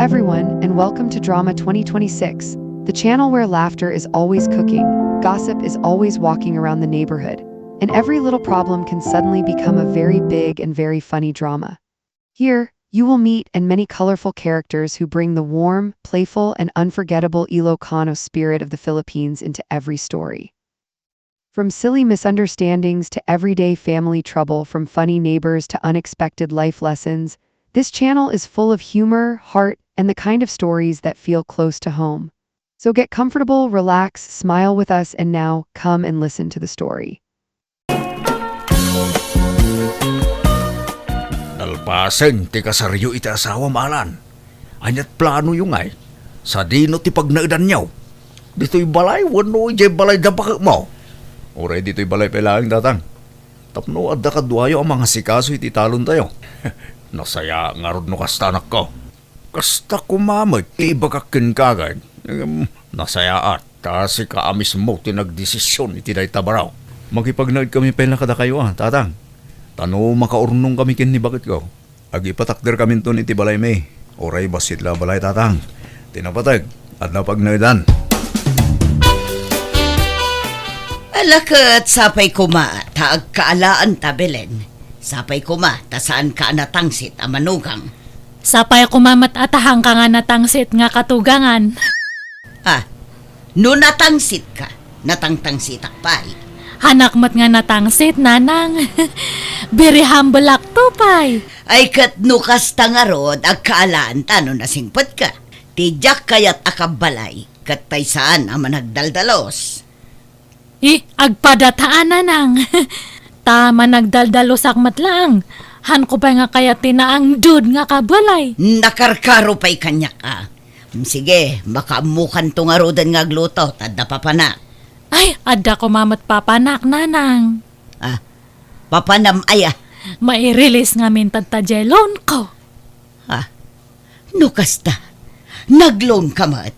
everyone, and welcome to Drama 2026, the channel where laughter is always cooking, gossip is always walking around the neighborhood, and every little problem can suddenly become a very big and very funny drama. Here, you will meet many colorful characters who bring the warm, playful, and unforgettable Ilocano spirit of the Philippines into every story. From silly misunderstandings to everyday family trouble, from funny neighbors to unexpected life lessons, this channel is full of humor, heart, and the kind of stories that feel close to home. So get comfortable, relax, smile with us, and now come and listen to the story. Dalpasen ti kasaryo iti asawa maalan. Anyat plano yung ay. Sa dino ti pagnaidan niyaw. Dito'y balay, wano ijay balay dapak mo. Oray dito'y balay pelaang datang. Tapno adda kadwayo ang mga sikaso iti talon tayo. Nasaya nga rod no kastanak ko. Kasta kumamay, tibagakin kagad. Nasaya at si kaamis mo tinagdesisyon iti day tabaraw. Magipagnaid kami pela kada kayo tatang. Tano makaurnong kami kin ni bakit ko. Agipatakder kami to iti balay may. Oray basit la balay tatang. Tinapatag at napagnaidan. Alakat sapay kuma, taag kaalaan tabelen. Sapay kuma, tasaan ka natangsit a manugang. Sapay kumamat atahang ka nga natangsit nga katugangan. No natangsit ka, natangtangsit akpay. Hanak mat nga natangsit, nanang. Very humble aktupay. Ay kat nukas tangarod, ag kaalaan tano nasingpot ka. Tijak kayat akabalay, kat paysaan ang managdaldalos. Agpadataan nanang. Tama nagdaldalo sakmat lang. Han ko pa nga kaya tinaang dud nga kabalay. Nakarkaro pa'y kanya ka. Sige, makaamukan to nga rodan nga gluto, tadda papanak. Ay, adda ko mamat papanak, nanang. Papanam aya. Mai-release nga mintad ta jelon ko. Nukas ta, nagloan ka mat.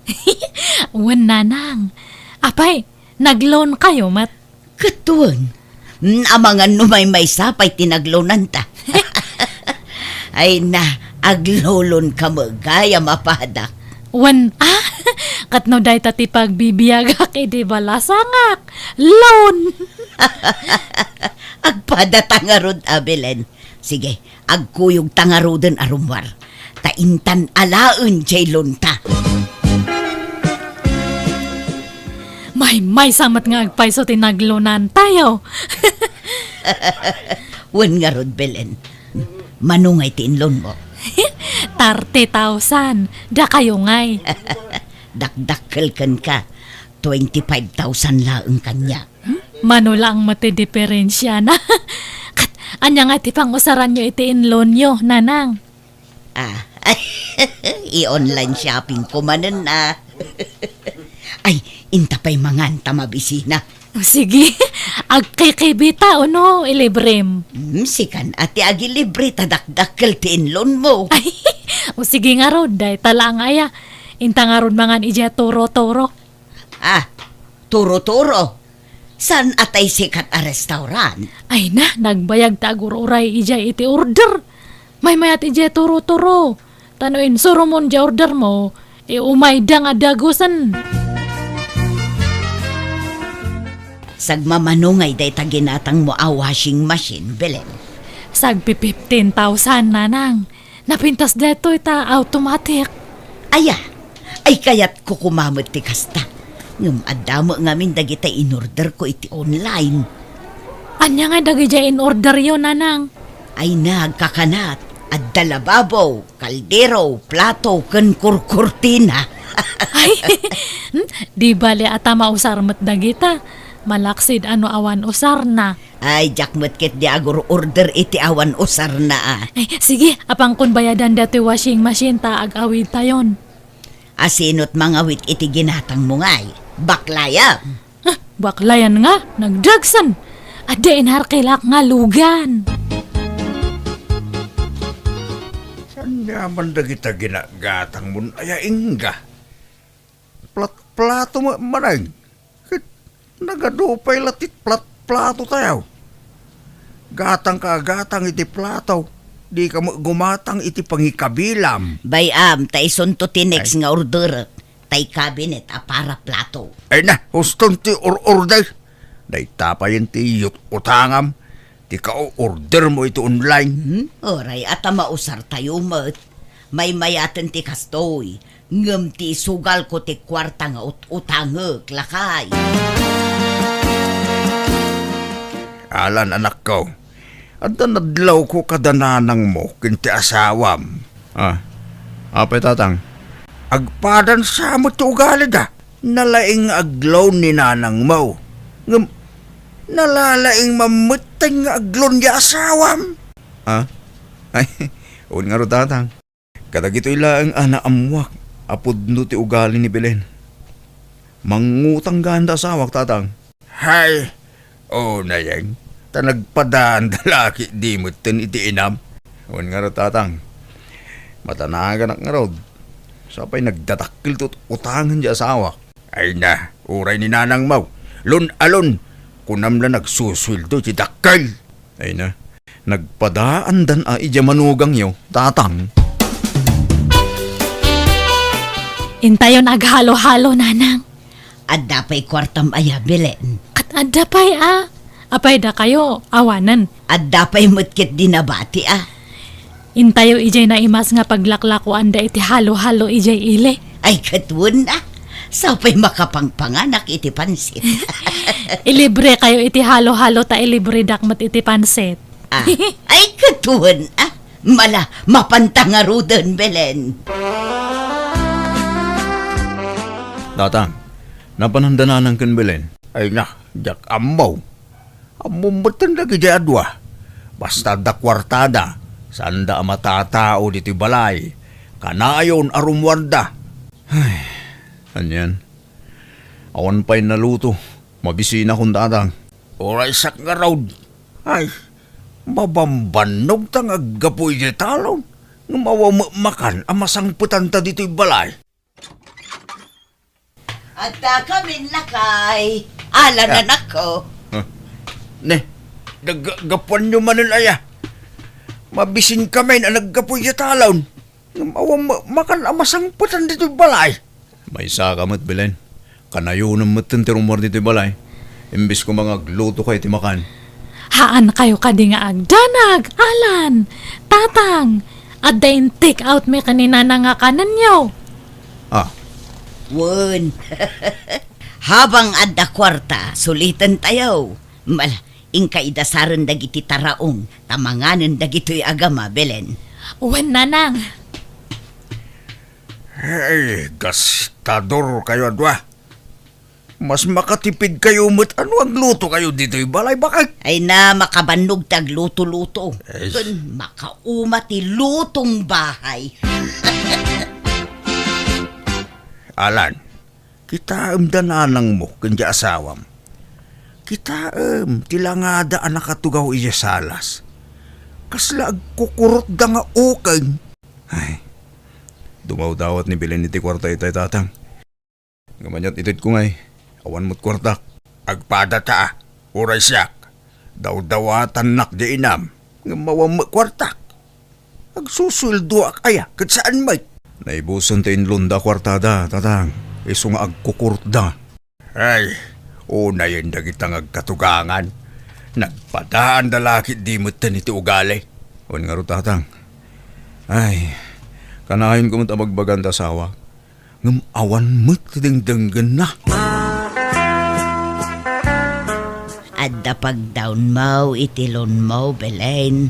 Wan, nanang. Apay, nagloan kayo mat. Katuan. Amangan numay may sapay tinaglonan ta. Ay na, aglolon ka magaya mapada. Wan, katno day tati pagbibiyagak, di balasangak. Loan. Agpada tangarod abelen. Sige, agkuyog tangarodan arumwar. Taintan alaun jay lonta. May samat nga agpaiso tinaglonan tayo. Wan nga rod belen. Manungay tinlon mo. 30,000. Da kayo ngay. Dakdakkel kan ka. 25,000 laang kanya. Manula ang matidiferensya na. Kat, anya nga ti pang usaran nyo iti inloan nyo, nanang. I-online shopping ko manan Ay, intapay mangan tamabisina. Sige, agkikibita o no, ilibrem. Sikan ati agi libre tadakdakkel ti inlon mo. Ay, o sige nga rod, day tala nga ya. Inta nga rod mangan ija turo-turo. Turo-turo. San atay sikat a restaurant? Ay na, nagbayag tagur-uray ija iti order. May mayat ija turo-turo. Tanuin, surumon ja order mo, umay da nga dagusan. Sagmamanungay day taginatang mo a washing machine, Belen. Sagpi 15,000, nanang. Napintas deto ita automatic. Ay kayat ko kumamot ti kasta. Ngam adamo ngamin dagita in-order ko iti online. Anya nga dagija in order yun, nanang. Ay nagkakanat, at dalababo, kaldero, plato, ken kurkurtina. Ay, di bali ata mausarmat dagita. Malaksid ano awan usar na. Ay, jakmet ket di agur order iti awan usar na. Ay, sige, apang kun bayadan dati washing machine ta ag-awid tayon. Asinot mangawit iti ginatang mo ngay. Baklaya. Baklayan nga, nagdagsan. Ada inharkilak nga lugan. Saan naman da kita ginagatang mo ay inga? Plato mo manang. Nagadupay latit plato tayo. Gatang ka gatang iti plato. Di ka mo gumatang iti pangikabilam. Bayam, ta isunto tinex nga order. Tay cabinet a para plato. Ay na, huston ti order. Day tapayin ti utangam. Ti ka order mo ito online. Oray, at mausar tayo mat. May mayaten ti kastoy. Ngam ti sugal ko ti kwarta nga utangag, lakay. Alan, anak ko. At nadlaw ko kadananang mo kinti asawam. Apay tatang? Agpadan sa mo ti ugali da. Nalaing aglaw ni nanang mo. Ngam, nalalaing mamuteng nga aglaw ni asawam. Ay, un nga ro tatang. Kadagito ilaang amwak. Apod no ti ugali ni Belen. Mangutang ganda asawak tatang. Hay, na yan. Nagpadaan dalaki di mo tin iti inam. Huwag nga ro tatang. Matanagan nga ro. Sapay nagdatakil to't utangan di asawa. Ay na, uray ni nanang mau. Lun alon, kunam na nagsuswildo ti dakil. Ay na, nagpadaan dan ija manugang yo, tatang. Intayon aghalo-halo, nanang. Adda pa'y kwartam aya, Belen. Kat adda pa'y apay da kayo, awanan. Adda pa'y mutkit dinabati Intayo ijay na imas nga paglaklakuan da iti halo-halo ijay ile. Ay katwon Sapay makapangpanganak iti pansit. Ilibre kayo iti halo-halo ta ilibre dakmat iti pansit. Ay katwon Mala, mapantangarudan, Belen. Tatang, napanhandananan kan Belen. Ay na, jak amaw. Amumbutan lagi di adwa. Basta da kwartada. Sanda matatao dito balay. Kanayon arumwarda. Ay, anyan. Awan pa'y naluto. Mabisina kong tatang. Oray sak nga raw. Ay, mabambanog tang aggapoy di talon. Makan amasang putanta dito'y balay. At kami lakay. Ala na nako. Ne, naggapuan nyo manilaya. Mabisin kami na naggapoy di talon. Makan amasang putan dito'y balay. May sakamat, Belen. Kanayo ng matintirumor dito'y balay. Imbis ko mga gluto kayo timakan. Haan kayo kadi nga agdanag, Alan, tatang. At dahin take out me kanina na nga kanan nyo. Won. Habang adda kwarta, sulitan tayo. Mala, ingkaidasaran dagiti taraong, tamanganan dagito'y agama, Belen. Uwan, nanang. Hey, gastador kayo adwa. Mas makatipid kayo mo't ano ang luto kayo dito'y balay bakit? Ay na makabanog tag luto-luto. Yes. Kun makauma ti lutong bahay. Alan, kita dananang mo kanya asawam. Kita tilangada anak katugaw iya salas. Kasla agkukurot da nga ukay. Ay, dumaw-dawat ni Belen iti kwarta itay tatang. Ngamanyat itit ko ngay, awan mo't kwartak. Agpada ta, uray siyak. Daw-dawatan nak di inam, ngamawam mo kwartak. Agsusuldo ak aya, kat saan may? Naibusan tayo lunda kwartada, tatang. Iso nga agkukurot da. Ay, una yun na kitang agkatugangan. Nagpadaan dalakit di mo iti ugali. Uwan nga ro, tatang. Ay, kanahin ko mo't abagbagan tasawa. Ngam awan mo't dingdanggan na. Adda pag-down mo, itilon mo, Belen.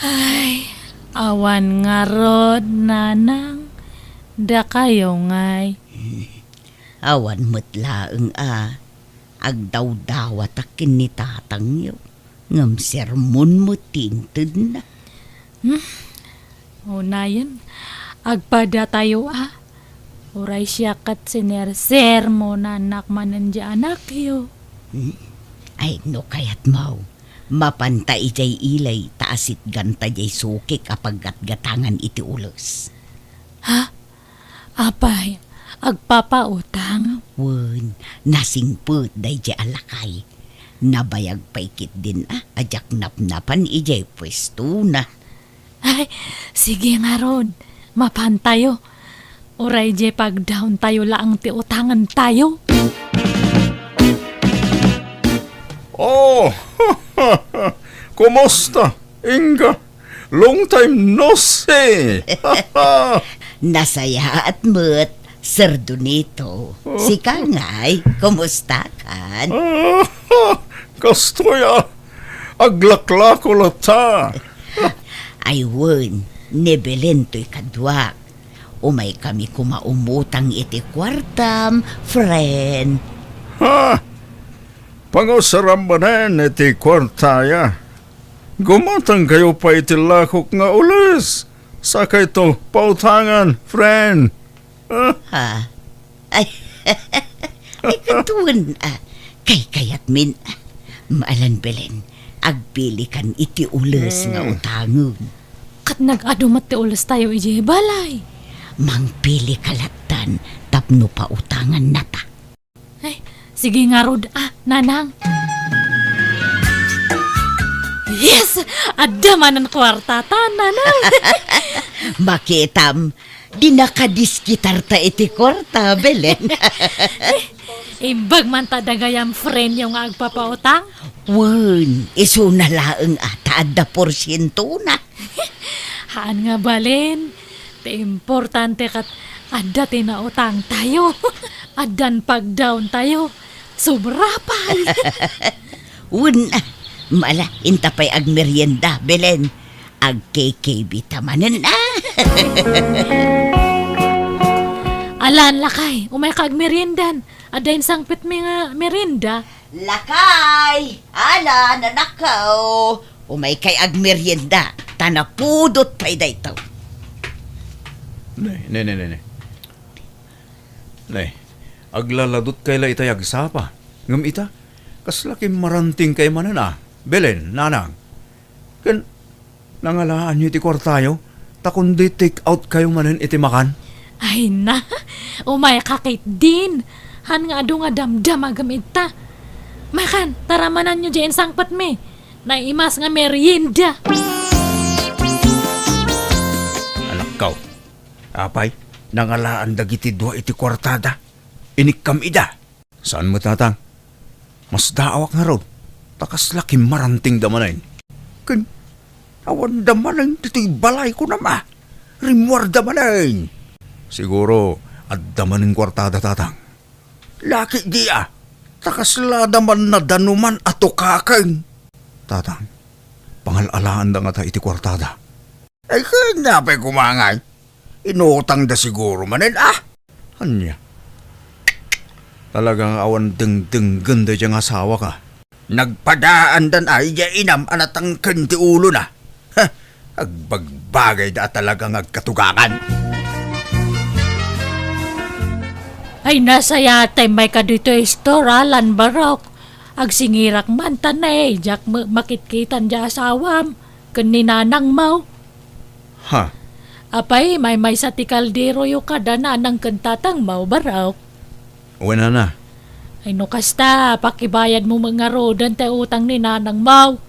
Ay, awan nga rod, nanang. Da kayo ngay. Awan mo't laeng agdaw-dawat akin ni tatang yo. Ngam sermon mo tinted na. Unayan, agpada tayo Uray siya kat sinerser mo na anak manan di anak yo. Ay no kayat mau. Mapanta ijay ilay taasit ganta jay suki kapag gatgatangan iti ulos. Apay, agpapautang. Wen, nasingput day jay alakay. Nabayag paikit din ajak napnapan ijay pwesto na. Ay, sige nga Rod. Mapan tayo. Uray je pag down tayo laang ti utangan tayo. Oh, kumusta, Inga? Long time no see. Nasaya at mo't, Sir Donito. Si Kangay, kumusta kan? Kastoya, aglakla ko lata. Ayun, nebelen to'y kadwak. Umay kami kumaumutang iti kwartam, friend. Ha? Pangusarambanan iti kwartaya. Gumatang kayo pa iti lakok nga ulis. Saka ito, pautangan, friend. Ha? Ay, ay katuan. Kay kayat min. Maalan Belen, agpili kan iti ulis nga utangon. Kat nag-adumat ti ulas tayo ije balay. Mangpili kalatan, tapno pa utangan nata. Ay, sige nga Rod. Nanang. Yes! Adaman ang kwarta nanang. Makitam, di nakadiskitar ta iti kwarta, Belen. Imbag man tadagayam friend yung agpapautang. Wen, iso na laeng ata adda porsyento na. Haan nga balen. Te importante kat adda tinautang tayo. Addan pag down tayo. Sobra pa. Wen, mala, intapay ag merienda, Belen. Ag KKB tamanen na. Alan lakay, umay kag merindan. Adain sangpit mi nga merinda. Lakay! Ala, nanakaw! Umay kay ag merienda. Tanapudot pa'y daytaw. Nay. Nay, aglaladot kay la itay agsapa. Ngam ita, kaslaki maranting kay manana. Belen, nanang. Kan, nangalaan nyo iti kwartayo, takundi take out kayo manan iti makan. Ay na, umay kakit din. Han nga adu nga damdam agamit ta. Makan, taramanan nyo dyan sangpat me. Naimas nga merienda. Anak kau, apay, nangalaan dagiti dua iti kwartada. Inikam ida. Saan mo tatang? Mas daawak nga ron. Takas laki maranting damanayin. Kan, awan damanayin titi balay ko na ma. Rimwar damanayin. Siguro, at damaning kwartada tatang. Laki dia. Takasla daman na danuman ato kakang. Tatang, pangalalaan da nga ta iti kwartada. Ay kanya pa'y kumangay. Inutang da siguro manin Hanya. Talagang awan deng ganda diyang asawa ka. Nagpadaan dan ay ya inam anatang kanti ulo na. Ha, agbagbagay da talagang agkatugangan. Ay nasa yatay may kadito store Alan Barok. Agsingirak man tanay, jak makitkitan dya asawam. Kaninanang mau. Ha? Apay may sa ti kaldero yung kadana ng kantatang mau Barok. Wala na. Ay no kasta, pakibayad mo mga rodan te utang ni nanang mau.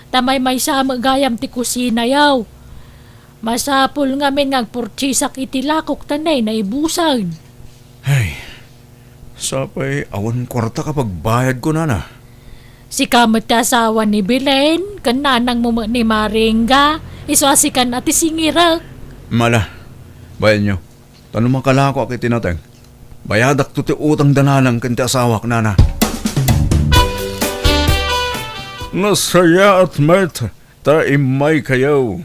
Tamay may sa magayam ti kusina yaw. Masapul nga men ngagpurchisak itilakok tanay na ibusan. Ay, sapay awan kwarta kapag bayad ko na. Si kamot ti asawa ni Belen, kan nanang mo ni Maringga, iswasikan at isingirak. Mala, bayan nyo. Tanong makalako akit tinateng. Bayadak to ti utang dananang kanti asawak nana. Nasaya at met, ta imay kayaw.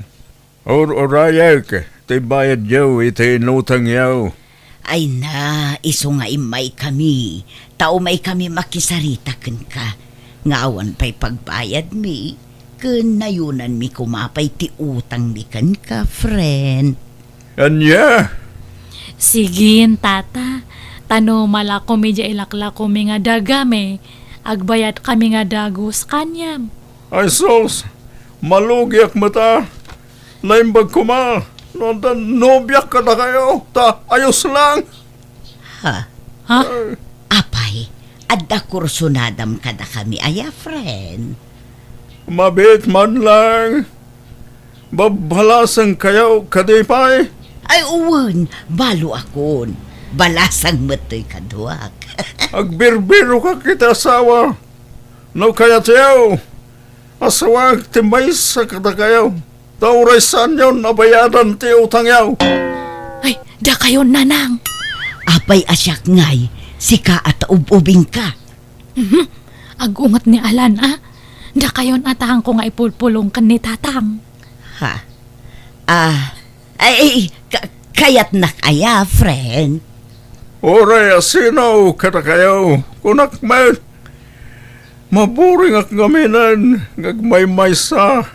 Or-orayag, ti bayad yaw, iti inutang yaw. Ay na, iso nga imay kami. Tao may kami makisarita ken ka. Ngawan pa'y pagbayad mi. Ken nayunan mi kumapay ti utang mi ken ka, friend. Anya? Sigin, tata. Tano mala ko medya ilakla ko mi nga dagame. Agbayat kami nga dagos kanyam. Ay sos, malugyak mata. Laimbag kuma. Nondan nobyak ka na kayo. Ta, ayos lang. Ha? Ha? Apay, adda kursunadam kada kami aya, friend. Mabit man lang. Babalasan kayo kadipay. Ay uwan, balo akon. Balasang matoy kaduak. Agbirbiro ka kita asawa. No kaya tiyaw. Asawag timay sa kada kayo. Tauray saan yun nabayadan ti utang yaw. Ay, da kayo nanang. Apay asyak ngay, sika at ububing ka. Agungat ni Alan, ah. Da kayon atahang ko nga ipulpulong kan ni tatang. Ha? Kayat na kaya, friend? Oray asinaw kada kayo. Kunak man. Maburing ak gaminan. Ngagmay-may sa.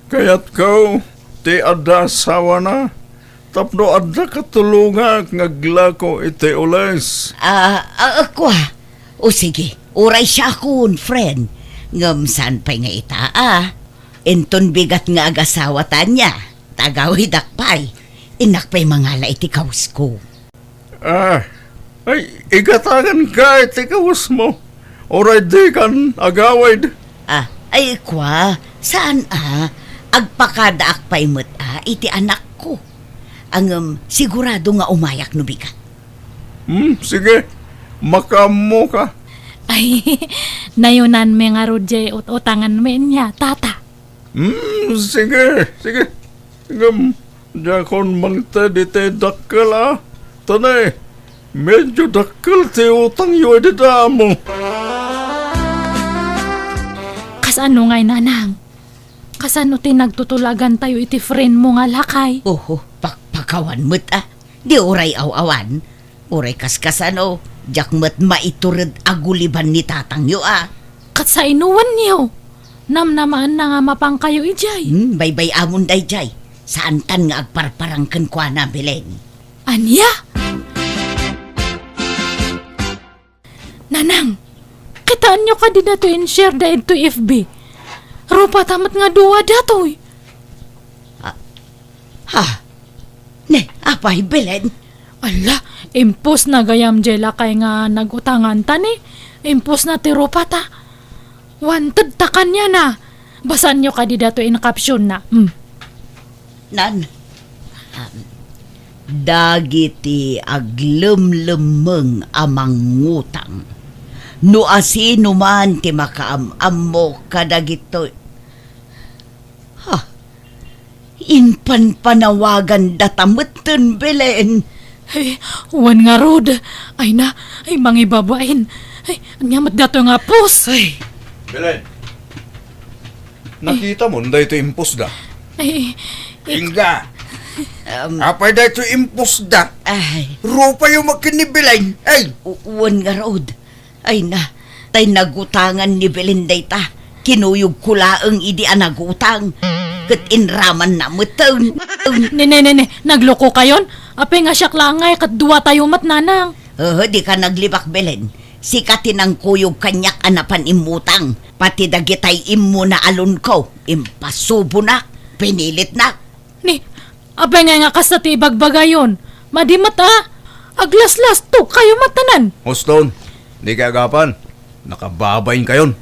Kayat ko. Ti ada sawa na. Tapno ada katulungan. Ngaglako iti ules. Ako O sige, uray siya akon, friend. Ngamsan pa'y nga ita, Enton bigat nga agasawa ta niya. Tagawid akpay. Inak pa'y mangala iti kaus ko. Ay, igatagan ka iti kawas mo. Oray di kan agawid. Ay kwa, saan agpakada akpay mo't iti anak ko. Ang sigurado nga umayak no bigat. Sige, makamo ka. Ay, nayunan me nga rodje utangan me niya, tata. Sige. Jakon mangta di te dakkel Tanay, medyo dakkel ti utang yu edi damo. Kasano ngay nanang? Kasano ti nagtutulagan tayo iti friend mo nga lakay? Oho, pakawan mo't Di uray aw-awan. Uray kaskasano, jak mo't maiturad aguliban ni tatang yu Kat sa inuwan niyo. Namnamaan na nga mapang kayo ijay. Baybay amon day jay. Saan tan nga agparparangkan kwa na Belen? Anya? Nanang, kitaan nyo ka din na to in-share da ito FB. Rupa tamat nga duwa datoy. Ne, apay Belen? Ala, impos na gayam jela kay nga nagutangan ta ni. Impos na ti rupa ta. Wanted ta kanya na. Basan nyo ka di dato in caption na. Nan, dagiti aglumlumeng amang ngutang. No asino man ti makaamam mo kadagito. Inpan panawagan datameten Belen. Ay, wan nga rod. Ay na, ay mangibabain. Ay, anyamat dato nga pos. Ay, Belen, nakita mo na ito impos da. ay, Inga, apay da ito impos da. Ay, Rupa yung magkinibilain. Ay, uwan nga rod. Ay na, tay nagutangan ni Belen day ta. Kinuyog kulaang idi nagutang. Kat inraman na muton. ne, nagloko kayon? Apay nga siyak langay kat duwa tayo mat nanang. Di ka naglibak Belen. Sikatin ang kuyog kanyak anapan imutang. Pati dagitay imu na alun ko. Impasubo na. Pinilit na. Ni, apay nga kas na tibagbagayon. Madimat aglaslas to kayo matanan. Hoston, di ka agapan. Nakababayin kayon.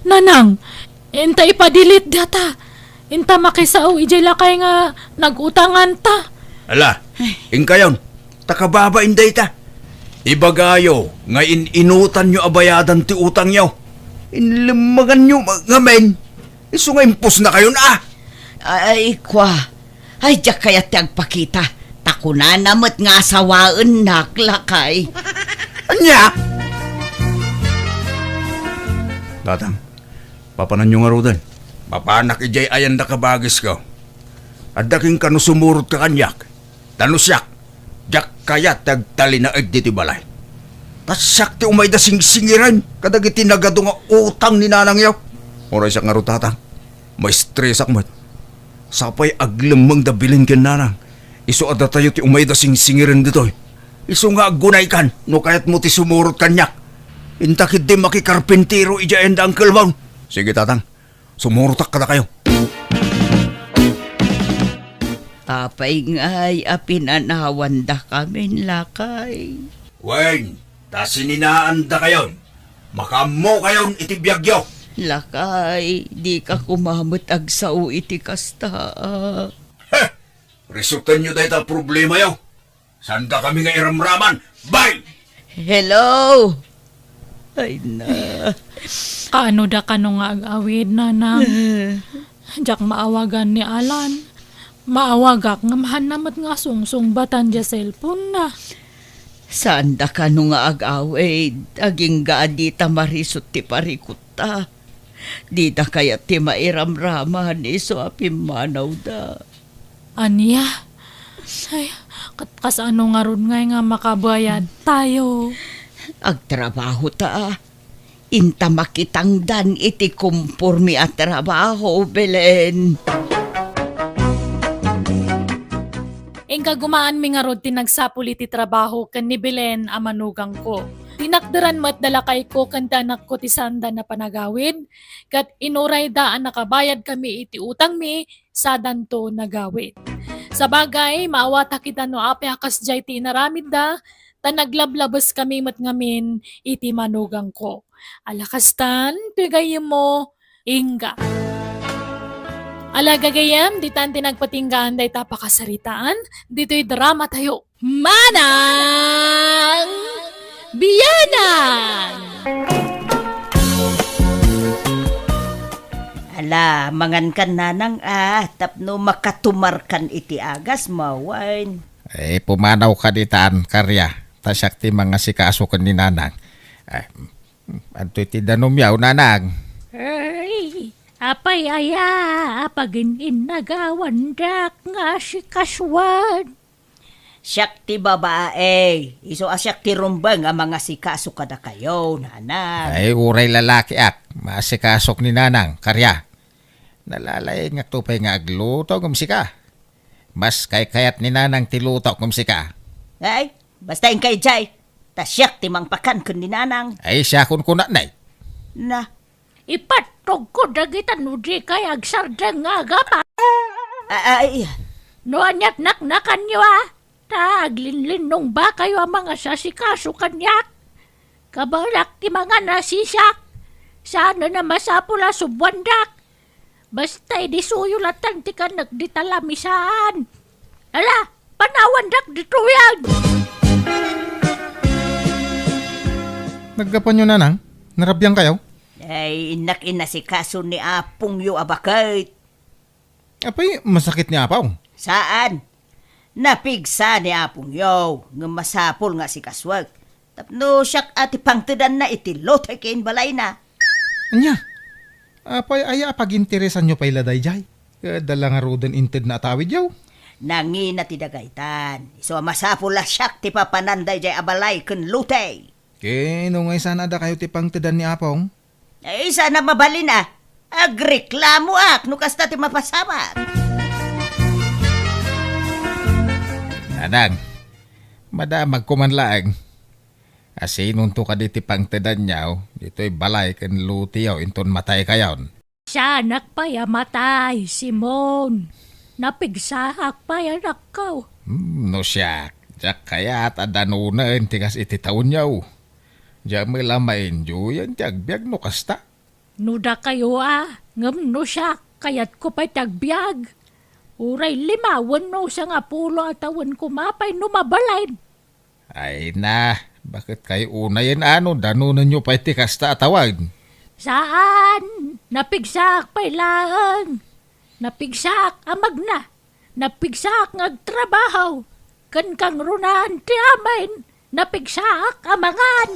Nanang, enta ipadilit data. Inta makisao ijay lakay nga nagutangan ta. Ala, kayon. Takababa inday ta. Ibagayo, nga inutan nyo abayadan ti utang nyo. Inlimagan nyo ngamen. Iso nga impos na kayon Ay, kwa. Ay, diyak kaya tiyagpakita. Takuna namat nga asawaan naklakay. Anya? Tatang, papanan nyo nga rodan. Papanak ijay ayan da kabagis ko. Adaking kano sumurot ka kanyak. Tanusyak, jak kaya tagtali na diti balay. Tasyak ti umay da singsingiran. Kadagiti nagado nga utang ni nanang yaw. Oray siya nga ro tatang. May stressak mo. Sapay aglamang da bilin ken nanang. Iso ada tayo ti umay da singsingiran ditoy. Iso nga agunay kan. No kayat mo ti sumurot kanyak. Intakid di makikarpentero ija enda ang kalbang. Sige tatang, sumurutak ka na kayo. Apay nga'y apinanawan da kami lakay. Wen, ta sininaan da kayon. Makamo kayon itibiyagyo. Lakay, di ka kumamot agsaw iti kasta. Resultan nyo dahil problema yaw. Sanda kami nga iramraman. Bye! Hello? Ay na. Kaano da ka nung ag-awid na nang. Jak maawagan ni Alan. Maawagak nga mahanamat nga sungsung-batan dya cellphone na. Saan da ka nung ag-awid? Aging gaadita marisot ti parikuta. Di da kaya ti mairamraman iso apimanaw da. Anya? Ay, kasano nga ron nga makabayad tayo. Agtrabaho ta. Inta makitangdan iti kumpurmi at trabaho, Belen. Engka gumaan mi nga rod tinagsapul iti trabaho kan ni Belen a manugang ko. Tinakdaran mat dalakay ko kan danak ko ti sanda na panagawid. Kat inuray daan nakabayad kami iti utang mi sa danto nagawid. Sa bagay, maawata kita no ape akas jay ti inaramid da, ta naglablabas kami mat ngamin iti manugang ko. Alakastan, tigayim mo, inga. Alagagayam, ditan tinagpatinggaan day tapakasaritaan, dito'y drama tayo. Manang Biyanan! Ala, mangan kan nanang tapno makatumarkan iti agas mawain. Pumanaw ka ditaan, karya. Tasyak ti mga sikaso kan ni nanang. Anto'y ti danumyaw, nanang. Ay, apay aya, apagin inagawan dak nga si kaswan. Siyak ti babae. Iso asyak ti rumbang ang mga sikaso kada kayo, nanang. Uray lalaki masikasok ni nanang, karya. Nalalay nga tupay nga agluto kumsika. Mas kayat ni nanang tiluto kumsika. Ay, basta yung kay Jay. Tasyak ti mangpakan kun ni nanang. Siya kun kunanay. Na, Ipatog ko dagitan no di kay agsardang nga gapa. ay, No anyat naknakan nyo Taglinlin nung ba kayo ang mga sasikaso kanyak? Kabalak ti mga nasisak. Sana na masapula subwandak. Basta idisuyulatan ti ka nagditalamisaan. Ala, panawandak dito yan. Naggapan nyo nanang? Narabyang kayo? ay inak inasikaso ni Apong yu abakait. Apay, masakit ni apaw. Saan? Napigsa ni Apong yu. Nga masapol nga si kaswag. Tapno siyak ati pangtudan na itilot ay kain balay na. Anya? Apay, aya paginteresan nyo pa'y laday jay. Dala nga rodan inted na atawid yaw. Nangi na ti dagaytan. So masapol la siyak ti papananday jay abalay kun lutay. Nung ngay sana da kayo ti pangtudan ni apong. Ay, sana mabalin Agreklamo no kasta ti mapasamat. Nanang, madamag kumanlaang. Asin to ka diti pangtedan niyaw, dito'y balay kan luti yaw, inton matay kayaw. Siyanak pa yamatay, Simon. Napigsahak pa yanak ko. No siya, jak kaya at adanunan tigas iti taon niyaw. Diya may lamain yan, tiyagbiag no kasta. Nuda kayo ngam no siya, kayat ko pa'y tagbiag. Uray limawan no sa nga pulo at awan kumapay numabalain. Ay na, bakit kayo una yan danunan nyo pa'y ti kasta atawag. Saan? Napigsak pa'y lang. Napigsak amag na. Napigsak ngagtrabaho. Kan kang runan ti amain. Napigsak amangan.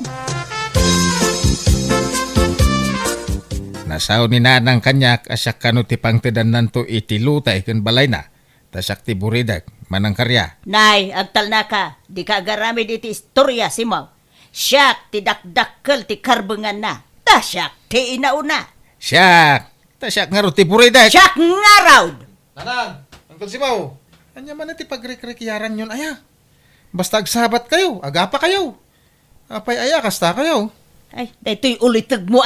Nasaw ni nanang kanyak asyak kano ti pangtedan nanto iti lutay kan balay na. Tasak ti buridag, manang karya. Nay, agtal na ka. Di ka agaramid iti istorya, Simaw. Siyak ti dakdakkel ti karbengan na. Tasyak ti inauna. Siyak! Tasyak nga ro ti buridag. Siyak nga raw. Nanang, Uncle Simaw, anya man ti pagrekrekyaran yun aya. Basta agsabat kayo, agapa kayo. Apay aya, kasta kayo. Ay, daytoy ulitag mo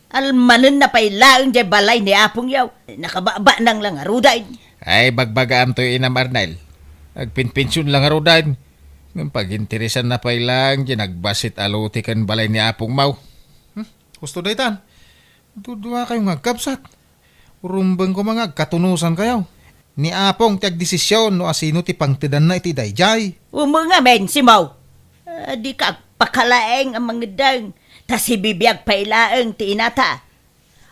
Almanen na pa'y laang jay balay ni Apong yaw. Nakababa nang lang aruday. Ay, bagbagaan to yung inamarnal. Agpinpinsyon lang arudan. Nung paginteresan na pa'y lang, nagbasit aluti kan balay ni Apong Mau. Gusto na itan. Dudwa kayo nga kapsat. Urumbang ko mga katunusan kayo. Ni Apong tiag desisyon no asino ti pangtidan na iti dayjay. Mga men, si Mau. Di ka pakalaeng ang mga dang. Ta si bibiyag pailaeng ti inata.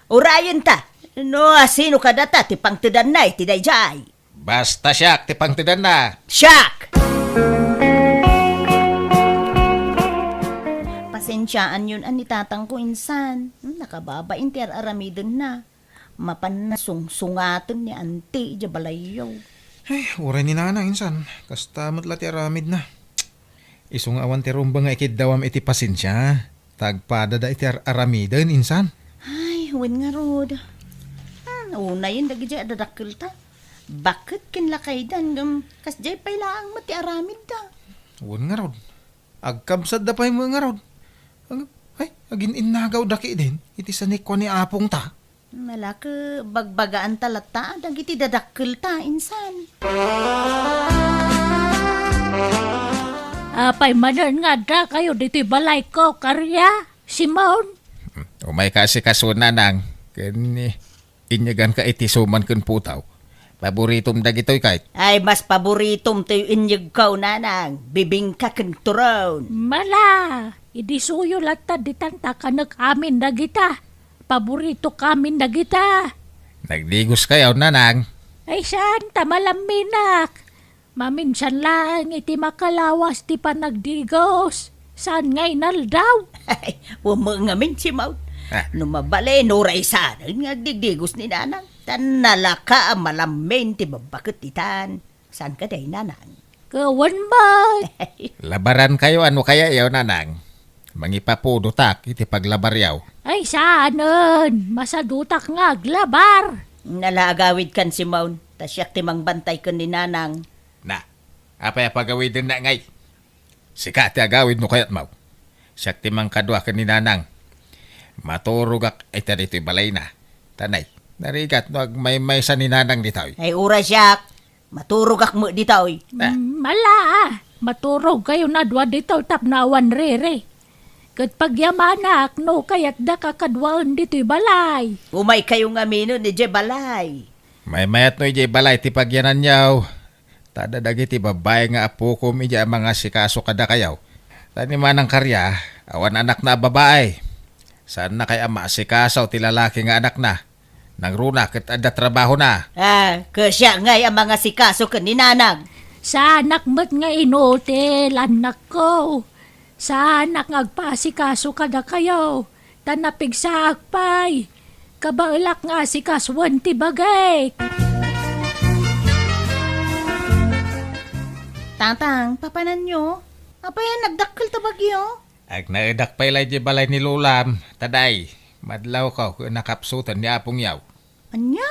Urayan ta. No asino ka data ti pangtidan na iti dayjay. Basta siyak ti pangtidan na. Shak! Pasensyaan yun ang nitatang ko insan. Nakababain ti aramidon na. Mapanasungsungaton ni Auntie Jabalayaw. Ay, uray ni Nana insan. Kasta matla ti aramid na. Isong awan ti rumba nga ikid dawam iti pasensya. Tagpada da iti aramidan insan. Ay, huwin nga rod. Una yun, dagi dyan adadakil ta. Bakit kinlakay dan? Kasjay pa'y laang mati aramid ta. Uwan nga rod. Agkamsad da pa yung mga rod. Ay, agin innagaw daki din. Iti sanikwa ni Apong ta. Malaka, bagbagaan talata, dagiti dadakil ta, insan. Apay manan nga da kayo dito'y balay ko, karya, Simon. Umay kasi kasuna nang. Kani, inyagan ka iti suman kun putaw. Paboritom dagitoy kahit. Ay, mas paboritom tayo inyag kao, nanang. Bibing ka kang turon. Mala, idisuyo lata ditanta kanak amin na kita. Paborito kamin na kita. Nagdigos kayo nanang. Ay saan, tamalaminak. Maminsan lang iti makalawas ti panagdigos. Saan ngay naldaw? Ay, umangamin si Maut. Ah. Numabali, nuray sana. Nagdigdigos ni nanang. Tanalaka ang malamin ti babakit titan. Saan ka day, nanang? Kawan ba? Labaran kayo ano kaya yaw nanang. Mangipapudo tak iti paglabar yaw. Ay saanan, masadutak nga aglabar. Nalagawid kan si Maun. Tasyak timang bantay ka ni nanang. Na, apay pagawid din na ngay. Sika ti agawid no kayat maw. Siyak timang kadwa ka ni nanang. Maturugak ay dito'y balay na. Tanay, narigat no agmay-may sa ni nanang dito'y. Ay, ura siyak. Maturugak mo ditoy. Mala, maturog kayo na dwa dito tapnawan rere. Kat pagyamanak no kayat da kakadwaan dito'y balay. Umay kayo nga mino ni Jebalay. May mayat no ijay balay ti pagyanan yaw. Tada dagiti babae nga apo ko ija mga sikaso kada kayaw. Tani manang karya, awan anak na babae. Saan na kay ama sikaso ti lalaki nga anak na. Nangruna ket adda trabaho na. Kasya ngay ang mga sikaso ka ni nanang. Sa anak mo't nga inotel, anak ko. Sa anak ngagpasikaso kada kayo. Tanapig sa akpay. Kabailak nga si kaswan ti bagay. Tatang, papanan nyo? Apayan, nagdakkel ta bagyo? Ag naidak pa ilay di balay ni Lulam. Taday, madlaw ka kung nakapsutan ni Apong yaw. Anya?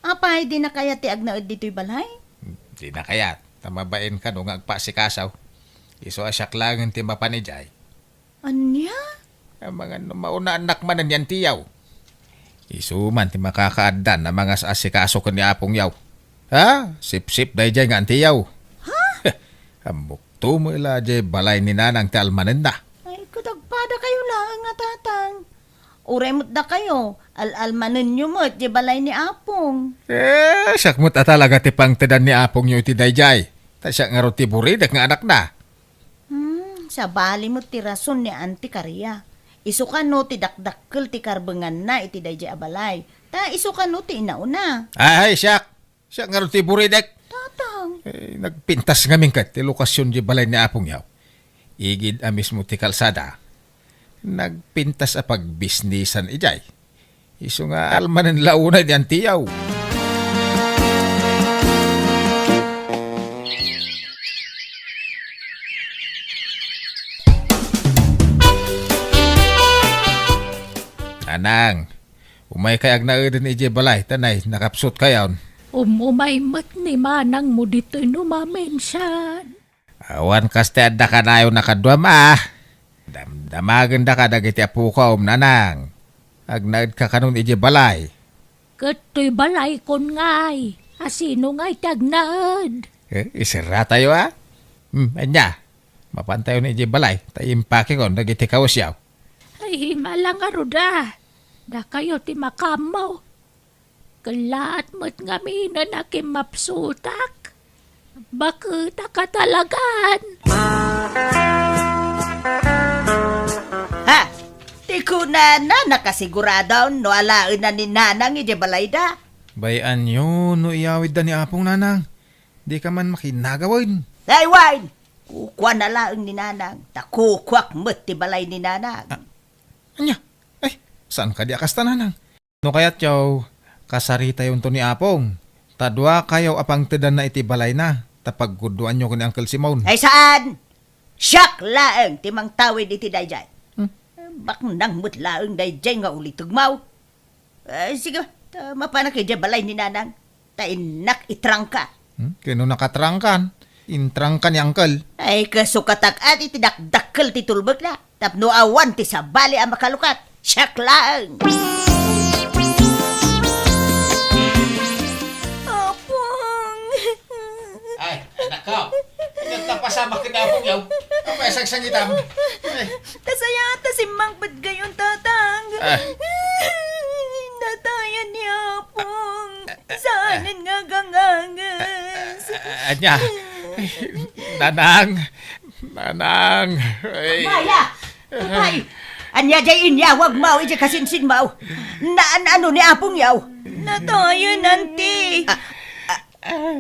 Apay, di na kaya ti agnaod dito'y balay? Di na kaya, tamabain ka nung agpasikasaw. Iso asyak lang ti mapanijay. Anya? Ang mga mauna anak manan yan tiyaw. Isuman ti makakaadan na mga asikaso ko ni Apong yaw. Ha? Sip-sip day jay nga tiyaw. Ha? Ambok tumo ila jay balay ni nanang ti almanen na. Ay, kadagpada kayo lang nga tatang. Uremot na kayo. Al-almanin nyo mo at di balay ni Apong. Sakmut talaga ti pangtedan ni Apong yaw ti day jay. Ta siya nga roti buridak nga anak na. Sa bali mo ti rason ni Auntie Karya. Isukan no ti dakdakkel ti karbengan na iti dayjay abalay. Ta isukan no ti inauna. Ay, siyak. Siya nga roti buridak. Tatang. Nagpintas nga mingkat ti lokasyon di balay ni Apong yaw. Igid amis mo ti kalsada. Nagpintas a pagbisnisan ijay. Iso nga almanen launa diyan tiyaw. Anang, umay kay agnaudin ijay balay, tanay, nakapsut kayon. Umumay mat ni manang mo dito'y numamensan. Awan kaste adda ka na yung nakadwa ma. Damdamagan da ka dagiti apo ka nanang. Agnaud ka kanon ijay balay. Kato'y balay kon ngay. Asino ngay tagnaad. Isira tayo ha? Anya, mapantayo na ijay balay. Tayo impake kon dagiti kawasyaw. Ay, malang aruda. Da kayo ti makamaw. Kalaat mo't ngami na nakimapsutak. Bakit ka talagan? Ha? Di ko na nakasigurado no alain na ni nanang iti balay da. Bayan yun, no iyawid da ni Apong nanang. Di ka man makinagawin. Ay, wine! Kukwa na laang ni nanang. Takukwak mo't ti balay ni nanang. Anya, ay, saan ka di akas ta nanang? No kaya't yaw, kasarita yun to ni Apong. Tadwa kayaw apang tedan na iti balay na. Tapagguduan nyo ko ni Uncle Simon. Ay, saan? Siyak laang timang tawid iti dayjay. Bak nang mo't laang dayjay nga uli tugmaw. Sige, mapanak iti balay ni nanang. Ta inak itrangka. Kano nakatrangkan? Intrangkan ni Uncle. Ay, kasukatak at itidakdakkel ti tulbog na. Tapno awan ti sabali ang makalukat. Siyak laang. Ay, anak ko. Nagtapasama ka na Apong yaw. Ang masagsangitam. Ay, Tasayata si Mang gayon tatang. Ah. Natayan ni Apong. Saanin nga gangangas. anya. Nanang. Nanang. Ay. Maya! Ay! Anya jay inyawag mau, ija kasinsin mau. Ano ni Apong yaw? Natayan, nanti.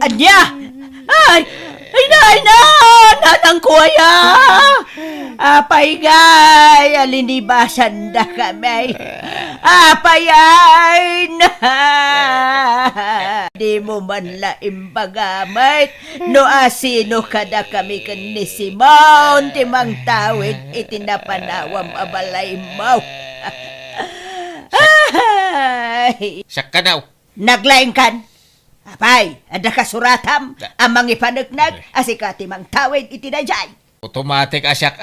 Anya! Ay! Ay na! Nanang kuya! Apay gay! Alinibasan da kami. Apay ay na! Di mo man laim bagamit. No asino kada kami kan ni Simon. Timang tawid itinapanawam abalay mo. Ay! Siya ka daw. Naglaing kan. Apay, ada kasuratam, amang ipanagnak, asikati mang tawid itinajay. Automatic asyak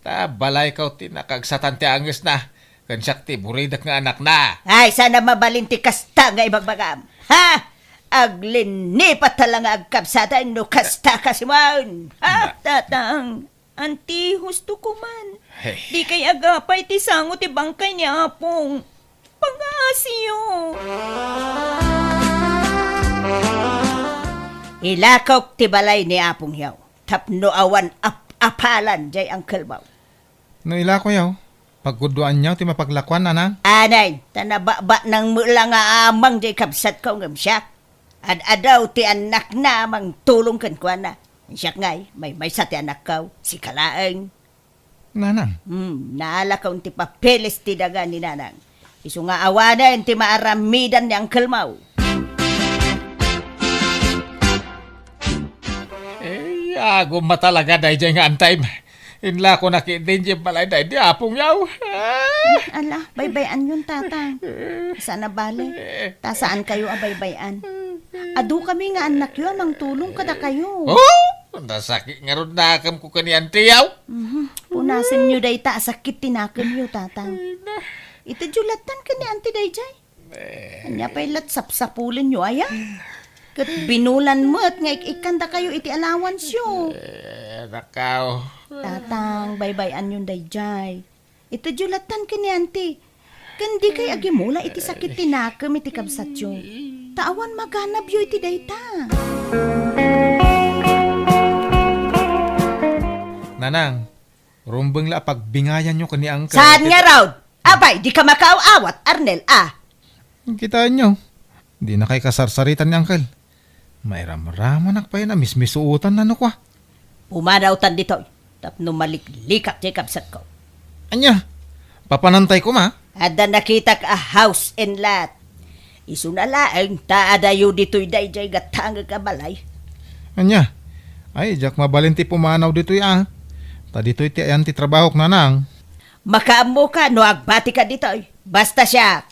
Ta balay ka tinakagsatan ti anges na. Kan siyak ti buridak nga anak na. Ay, sana mabalinti kasta nga ibagbagam. Ha? Aglinipat talang agkabsatan no kasta kasiman. Ha? Tatang, anti husto ko man. Hey. Di kay agapay ti sango ti bangkay ni Apong. Pag-aasiyo. Ilakaw ti balay ni Apong yaw. Tapno awan apalan jay ang kalbaw. No ila ko yaw. Pagguduan niya ti mapaglakwan nanang. Anay, tanababa ng mula nga amang jay kabsat ko ngam siyak. Adaw ti anak na mang tulong kan kwa na. Siyak ngay, may sa ti anak kaw, si Kalaeng. Nanang. Naala kaw ti papeles ti daga ni nanang. Isu nga awanan ti maaramidan ni ang kalmaw. Ago matalaga dahi dyan nga antay. Inla ko nakidin dyan balay dahi di Apong yaw. Ala, baybayan yun, tatang. Sana bale, tasaan kayo abaybayan. Adu kami nga anak yun, ang tulong kada kayo. Oh! Nasakit nga ron nakam ko kaniyan ti yaw. Punasin nyo day ta, sakit tinakam nyo, tatang. Ito julatan ka ni Auntie Dayjay. Kanya pa'y latsap-sapulin nyo, aya. Kat binulan mo at nga ikanda kayo iti allowance yo. Nakaw. Tatang, baybayan yun Dayjay. Ito julatan ka ni Auntie. Kandi kay agimula iti sakit tinakam iti kabsat yo. Taawan maganap yo iti dayta. Nanang, rumbeng la pagbingayan nyo kani Uncle. Saan nga raw? Abay, di ka makaawat, Arnel, Kitaan nyo. Di na kay kasarsaritan ni Uncle. May ramaraman pa yun na mismisuutan na no kwa. Pumanautan dito. Tapno maliklikak jay kabsat ko. Anya, papanantay ko ma. Ada nakita ka a house and lot. Isunalaang taadayo dito'y dayjay gatang kabalay. Anya, ay, jak mabalinti pumanaw dito ya. Ta dito'y ti ayan ti trabahok nanang. Makaamo ka no agbati ka dito'y. Basta siya.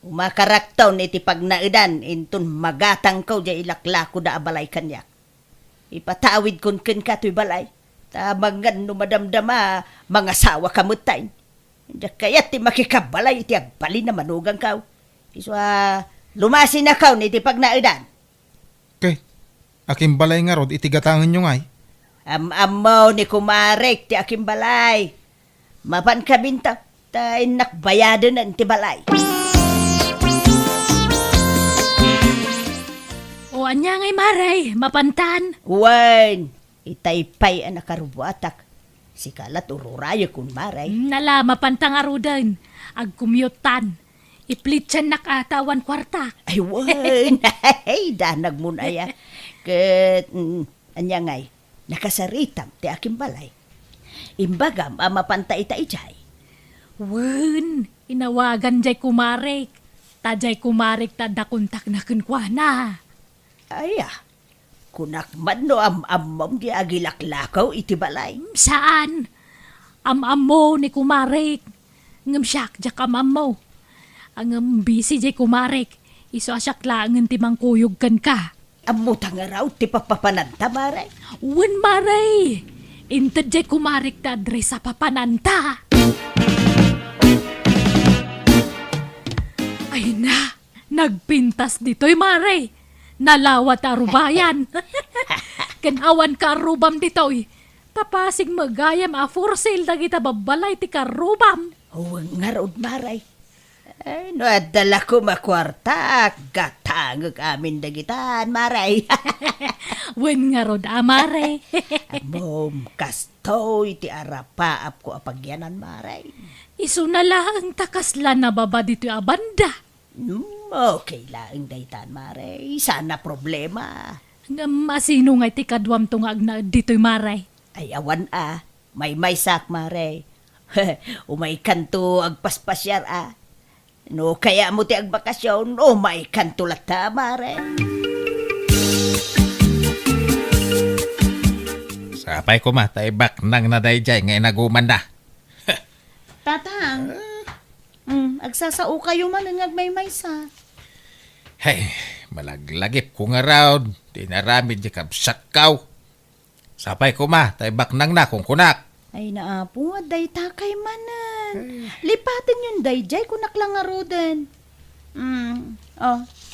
Umakaraktaw ni ti pagnaidan intun magatang ko jay ilaklako da abalay kanya. Ipatawid kun ka to'y balay. Tabangan no madamdama mga sawa kamutay. Diya kaya ti makikabalay iti agbali na manugang kaw. Iswa lumasin na kaw ni ti pagnaidan. Okay, aking balay nga rod itigatangan nyo ngay. Amaw ni kumarek ti aking balay. Mapan ka binta. Tay nakbayadan ng tibalay. O anya ngay maray, mapantan. Wan, itaypay ang nakarubuatak. Si kalat ururaya kun maray. Nala, mapantang arudan. Agkumyutan. Iplitsan nakatawan kwarta. Ay, wan. Ay, danag mo na ya. Kat, anya ngay, nakasaritam ti aking balay. Imbagam, mapantay tayo. Wen, inawagan jay kumarik. Tajay kumarik tadakuntak na kunkwana. Ay, kunakman no am-amam di agilaklakaw iti balay. Saan? Am-am mo ni kumarik. Ngam siyak jak am-am mo. Ang busy jay kumarik. Iso asyak laangan timang kuyog kan ka. Amutang araw ti papapananta, maray. Wen maray. Inted jay kumarik ta adres sa papananta. Ay na, nagpintas dito'y maray. Nalawat arubayan. Kanawan ka arubam dito'y. Tapasig magayam a for sale dagita babalay ti karubam. Huwag nga rood, maray. Ay, no, adala ko makwarta. Gatangag amin dagitan, maray. Wen nga rod amare. Mom, kastoy ti arapaap ko apagyanan, maray. Isu na lang takasla na baba dito'y abanda. Okay lang, daytan, maray. Sana problema. Nga masino nga ti kadwam tungag na dito'y maray. Ay, awan may sak, maray. Umay kanto agpaspasyar No, kaya mo ti agbakasyon, may kanto lata, maray. Sapay ko ma, taibak nang nadayjay ngay naguman na. Tatang, agsasao kayo man ang agmay sa. Hey, malaglagip ko nga raw, dinaramid di kabsakaw. Sapay ko ma, taibak nang na kung kunak. Ay naapo, dayta kay manan. Lipatin yung dayjay kunak lang nga roden.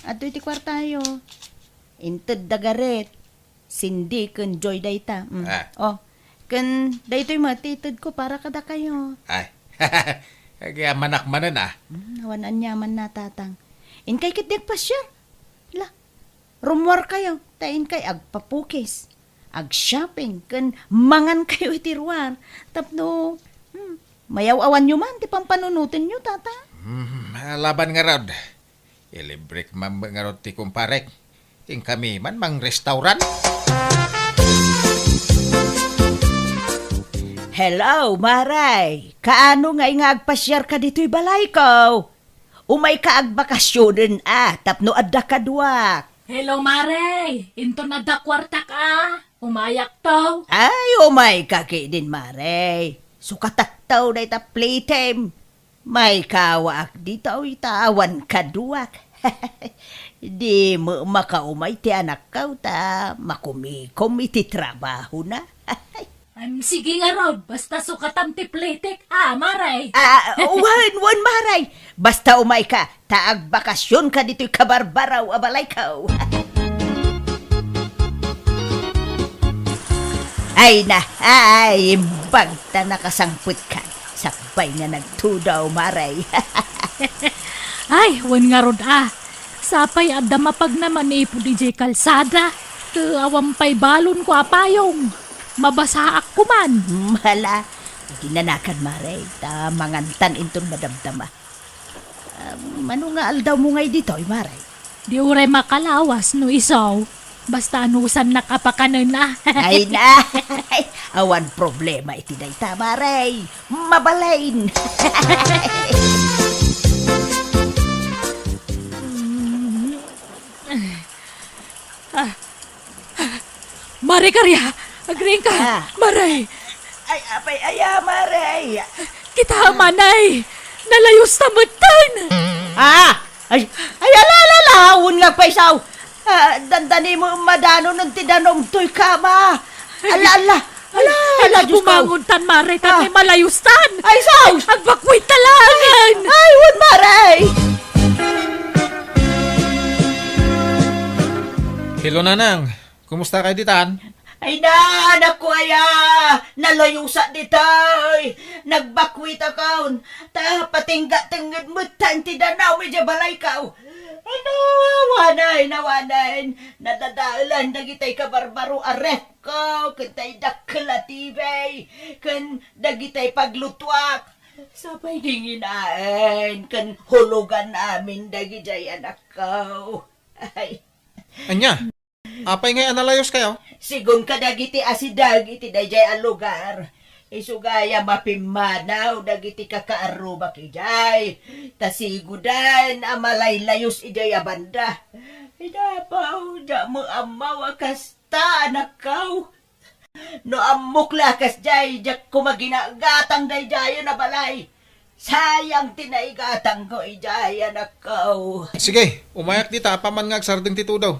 Ato iti kwartayo. Inted dagaret. Sindi kun joy dayta. Kun daytoy matitid ko para kada kayo. Ay, kaya manak manan Nawanan yaman na tatang. Inkay kitdik pa siya. La, rumwar kayo. Tain kay agpapukis. Ag-shopping. Kun mangan kayo itiruar. Tapno, mayaw-awan nyo man. Di pampanunutin nyo, tata. Laban nga raw. Ilibre nga raw ti kumparek. Ting kami man mang restaurant. Hello, Maray. Kaano nga agpasyar ka dito'y balay ko? Umay ka agbakasyonen tapno adda kadwak. Hello maray, into na da kwarta ka. Umayak to. Ay, umay ka din, Maray. Sukataktaw na ita playtime. May kawaak dito itawan kadwak. Di mo makaumay ti anak ka ta makumikom iti trabaho na. Sige nga Rod, basta sukatam ti plitik. Maray. Wan, Maray. Basta umay ka, taag bakasyon ka dito'y kabarbaraw abalay ka. Ay, bagta nakasangput ka. Sakbay nga nagtudaw, Maray. Ay, wan nga Rod Sapay adda mapag naman ni ipo DJ Kalsada. Awampay balon ko apayong. Mabasa ako man. Mala, ginanakan, Maray. Mangantan intong madamdama. Ano nga aldaw mo ngay dito, Maray? Di uray makalawas no isaw. Basta anusan nakapakanan na. Ay na! Awan problema iti dayta, Maray. Mabalain! Mare Karya, agring ka. Maray, Ay, apay, Maray! kita manay. Nalayos tamatan. Ay, alalawon nga pa isaw! Dandani mo madano ng tidanom to'y kama! Ala, Diyos ko! Bumanguntan, Mare, tatay malayustan. Ay, isaw! Agbakwit talangan. Ay, wun, Maray! Hello nanang, kumusta kayo ditan? Ay na, anak ko aya, nalayusa ditoy, nagbakwit akaon, ta patingga-tinggad mo, tanti danaw, medya balay ka. Ano, nawanay, nadadaalan, dagitay ka barbaro aref ko, kantay dakla tibay, kan dagitay paglutwak, sabay dinginain, kan hulugan amin, dagitay anak ko. Ay, Anya, apay ngay analayos kayo? sigun ka dagiti asidag iti dayjay ang lugar. Isugaya mapimanaw dagiti kakaaruba kijay. Tasigudan amalaylayos ijay abanda. Idapaw da mo amaw kasta anak kaw. No amok lakas jay jak kumaginagatang dayjay na balay. Sayang tinaigatang ko ijay anak kaw. Sige, umayak dita, paman nga sardeng tito daw.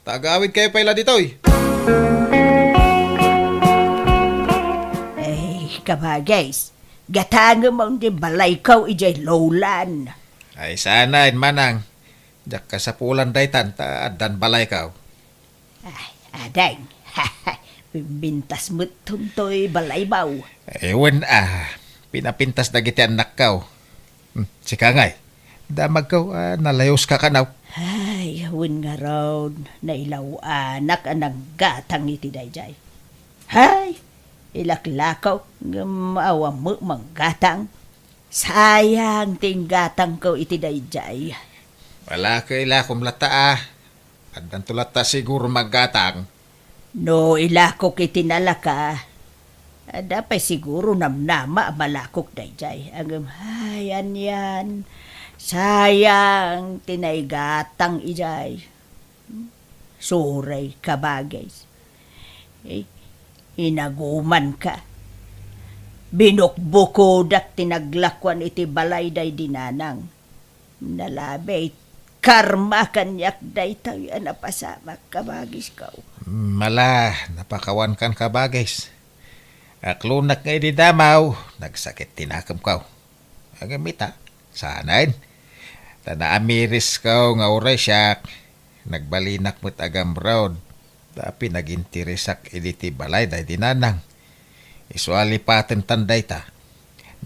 Tagaawid kayo pala ditoy. Ay, kabagays. Gatanga mo di balay kaw ijay lowlan. Ay sana, manang. Jak ka sa pulan daytan, dan balay ka. Ay, adang. Bintas mo tuntoy balay baw. Ewan pinapintas na giti anak ka. Si Kangay, damag ka, nalayos ka kanaw. Ay, hun nga raw, nailaw anak anang gatang iti dayjay. Hay, ilaklakaw, maawa mo mang gatang. Sayang ting gatang ko iti dayjay. Wala ka ilakom lata Andan tulata siguro maggatang. No ilakok iti nalaka, dapay siguro namnama malakok dayjay. Ang hayan yan. Sayang, tinaygatang ijay. Suray ka bagay. Inaguman ka. Binukbukodak tinaglakwan iti balay day dinanang. Nalabay, karma kanyak day tayo napasamak ka bagis ka. Mala, napakawan kan ka bagay. Aklunak nga di damaw, nagsakit tinakam ka. Agamita, sanain. Tanaamiris ka nga oray siya, nagbalinak mo't agam road. Tapi nagintirisak editi balay day dinanang. Isuali paten tanday ta.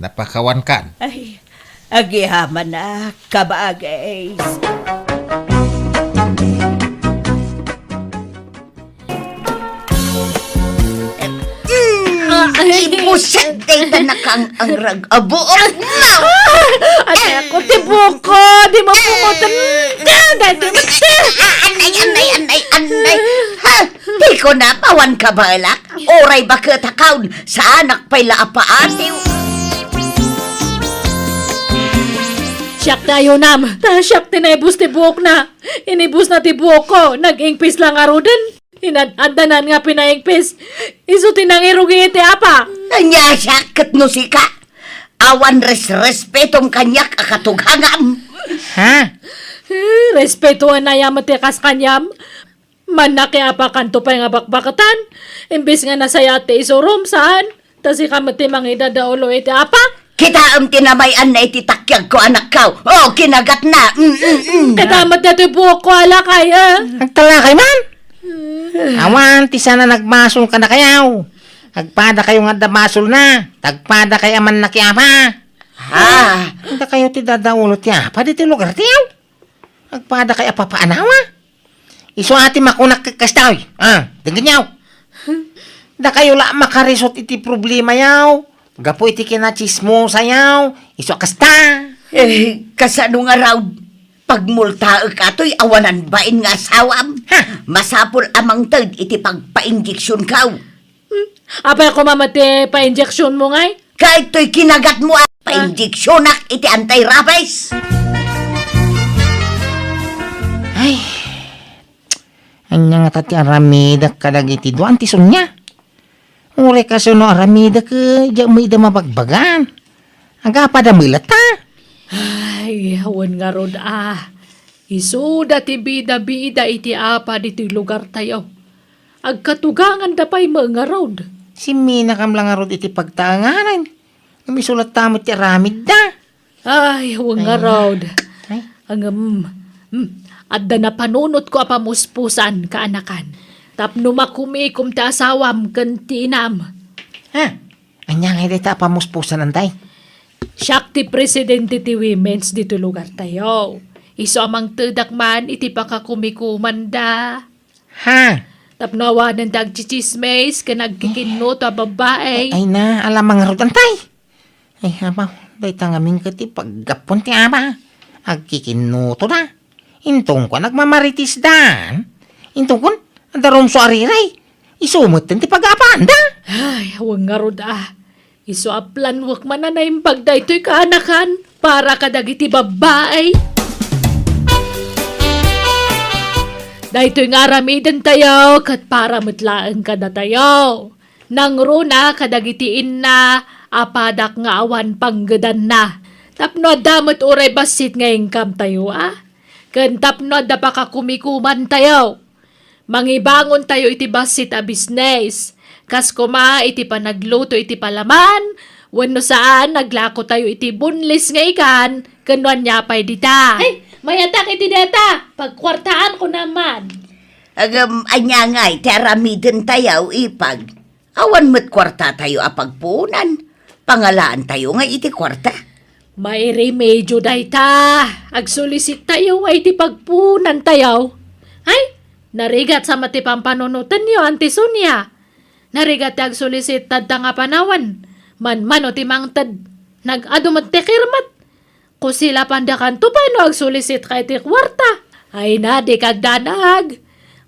Napakawan kan. Ay, agihaman na kabagay. Ibusak day tanakang ang rag-abuot na! Ate ako, tibuko! Di mo pungutan! Anay! Ha! Di ko na pawan ka balak? Oray ba katakaw sa anak pa'y laapaatiw? Siyak tayo nam! Siyak tinaibus tibuk na! Inibus na tibuk ko! Nag-ingpis lang arudan! Inadanan nga pinaingpis! Iso tinangirugi iti apa! Anya siya katnusika! Awan respetom kanyak akatughangam! Ha? Respetuan na yaman tikas kanyam! Manaki apa kanto pa nga bakbakatan! Imbis nga nasayate isurum saan! Tasi kamati mga idadaulo iti apa! Kita ang tinamayan na ititakyag ko anak ka! Oh, kinagat na! Kadamat na tibuk ko alakay Nagtalakay man. Awan, ti sana nagmasol ka na kayaw. Agpada kayo nga damasol na. Tagpada kay aman na kiyama. Ha? Hindi kayo ti dadaulo ti apa di ti lugar tiyaw. Agpada kay apapaanawa. Iso ati makunak kakastaw. Tingin yaw. Da kayo la makarisot iti problema yaw. Gapo iti kinachismo sayaw. Iso kasta. Kasano nga raw? Pagmulta kato'y awanan bain nga sawam. Masapol amang tag iti pagpa-injeksyon kaw. Apa ko mamati pa-injection mo ngay? Kahit to'y kinagat mo at pa-injeksyonak iti anti-rabies. Ay. Anya nga tati aramida kadag iti doan ti sunya. Ure kaso no aramida ka diya mo ida mabagbagan. Aga pa da milata. Ay, hawan nga rod Isuda ti bida-bida iti apa diti lugar tayo. Agkatugangan da pa'y mga road. Si Mina kam lang arod iti pagtanganan. Misulat tamot ti aramid da. Ay, hawan nga road. Ay. Ang adda na panunot ko apamuspusan kaanakan. Tapno makumikom ta asawam ken tinam. Ha? Anya nga dita pamuspusan antay. Siyak ti presidente ti women's dito lugar tayo. Iso amang tedak man iti pakakumikuman da. Ha? Tapnawa ng dagchichismes ka nagkikino ta babae. Ay na, alam mga rod antay. Ay habaw, day tangamin ka ti paggapon ti ama. Agkikinuto na. Intong ko nagmamaritis dan. Intong ko, darom so ariray. Isumot din ti pag-apaan da. Ay, huwag nga rod ah. Iso aplan wak man na yung pagdaytoy kaanakan para kadagiti babae. Daytoy nga ramidan tayo kat para mutlaan ka na tayo. Nang runa kadagitiin na apadak nga awan panggadan na. Tapno damot uray basit nga income tayo ah. Kan tapno da pa ka kumikuman tayo. Mangibangon tayo iti basit a business. Kas kuma iti panagluto iti palaman. Wano saan naglako tayo iti bunlis nga ikan. Kanuan niya pa'y dita. Ay, may atak iti data. Pagkwartaan ko naman. Anya ngay, teramiden tayo ipag. Awan mo't kwarta tayo apagpunan. Pangalaan tayo nga iti kwarta. May remedyo dayta. Agsulisit tayo ay iti pagpunan tayo. Ay, narigat sa matipang panunutan niyo, Auntie Sonia. Narigat ag sulisit tad nga panawan. Man o timang tad. Nag-adumat tekirmat. Kung sila pandakan to paano ag sulisit kay ti kwarta. Ay na, di kagdanag.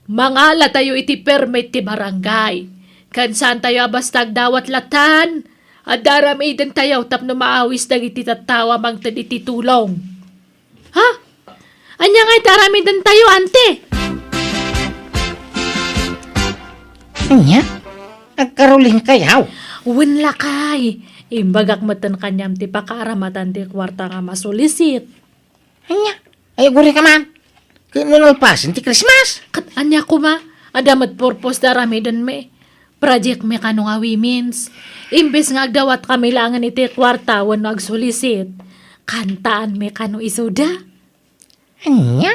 Mangala tayo iti permit ti barangay. Kansan tayo abastag dawat latan. At daramidan tayo tapno maawis dagiti tattawa mangtad iti tulong. Ha? Anya nga'y daramidan tayo, ante? Anya? Agkaruling kayaw. Winla kay. Imbagak matan kanyam ti pakaramatan ti kwarta nga masulisit. Anya? Ay, guri ka man. Kinunalpasin ti Christmas. Kat anya ko ma, adamat purpose daramidan me. Project me kano nga women's. Imbes nga agdawat kami langan iti kwarta wano agsulisit. Kantaan me kano isuda. Anya?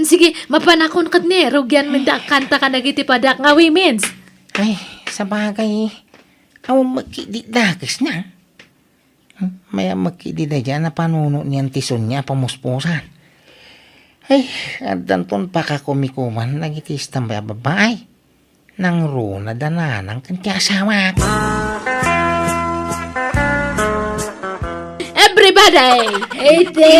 Sige, mapanakon kat ni. Rugyan me da kanta ka nagiti padak nga women's. Ay, sa bagay, aw makididakis na. Maya makidida dyan na panuno niyan tison niya pamuspusan. Ay, adanton pa ka kumikuman, nagitis tambay babae. Nang runa dananang kanti asawa. Everybody! Iti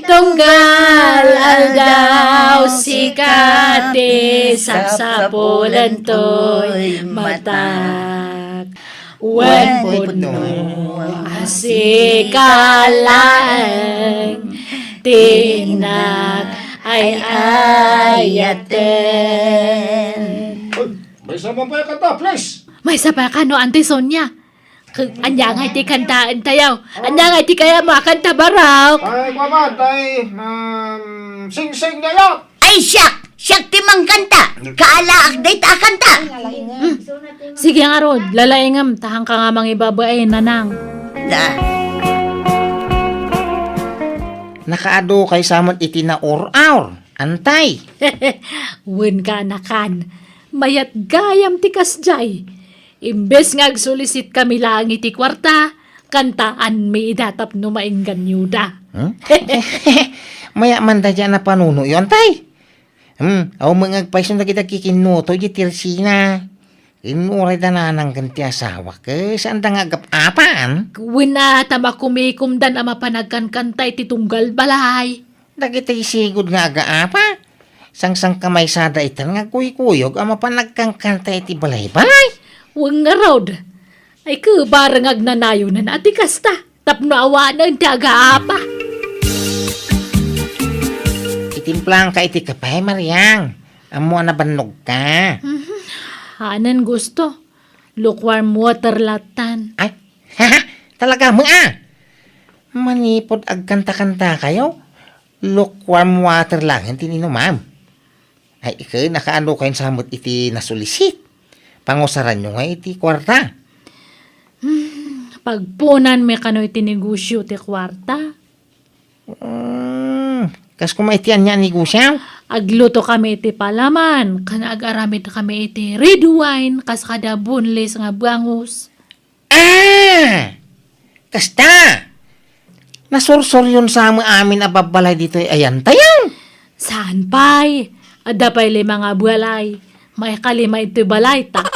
tunggal aldaw sikati sapsapulan to'y matak. Wen puno asikalang tinak ay ayaten. May sama pa yung kanta, please. May sapa ka no, Auntie Sonia. Anya nga iti kantaan tayo. Anya nga iti kaya makanta baraw. Ay, kwaman, ay, sing-sing na yun. Ay, siyak! Siyak timang kanta! Kaalaak day ta kanta! Sige nga Rod, lalaingam. Tahang ka nga mga ibabae, nanang. Da. Nakaado kay samon iti na or-aur. Antay. Wen ka nakan. Mayat gayam ti kasjay. Imbes nga agsulisit kami lang iti kwarta, kantaan may idatap no mainggan yuda. Maya man da dyan na panuno yun, tay. Aw mga agpaisun na kita kikinuto di tirsina. Inuray da na ng ganti asawa ka. Saan da nga agap-apan? Wen na tamakumikumdan ama panagkankantay ti tunggal balay. Dagiti sigod nga aga-apa. Sang-sang kamay sada itan nga kuy-kuyog ama pa nagkangkanta iti balay-balay. Wang nga Rod. Ay kubarang agnanayo na nati kasta. Tapno awanan daga apa. Itimplang ka iti kapay, Mariang. Amo na banog ka. Hanan gusto. Lukewarm water latan. Ay, haha, talaga mo ah. Manipod agkanta-kanta kayo. Lukewarm water lang, hindi nino ma'am. Ay, ikaw, nakaano kayo samot iti nasulisit. Pangusaran nyo nga iti kwarta. Pagpunan may kano iti negosyo ti kwarta. Kas kumaitian niya ni Gusyaw. Agluto kami iti palaman, kan agaramid kami iti red wine, kas kada bunlis nga bangus. Kasta! Nasursur yun sa amin ababalay dito ayan tayo. Saan pa'y? Ada pa'y lima nga balay. May kalima iti balay ta.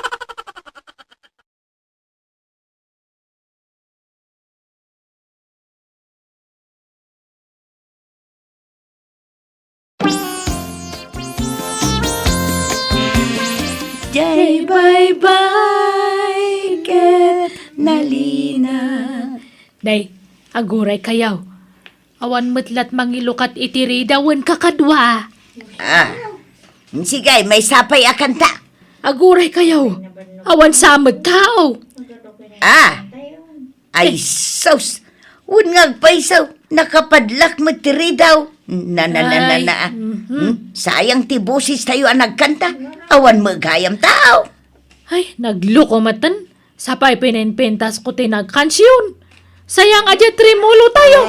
Jay bye-bye, ket nalina. Day, aguray kayaw. Awan metlat mangilukat itiridawan kakadwa. Sige, may sapay akan ta. Aguray kayaw. Awan samad tao. Ay, sus. Unngag paisaw. Nakapadlak mo tiri daw. Sayang ti busis tayo ang nagkanta. Awan magayam tao. Ay, nagluko matan. Sapay pinenpentas ko tinagkansyon. Sayang aja trimulo tayo.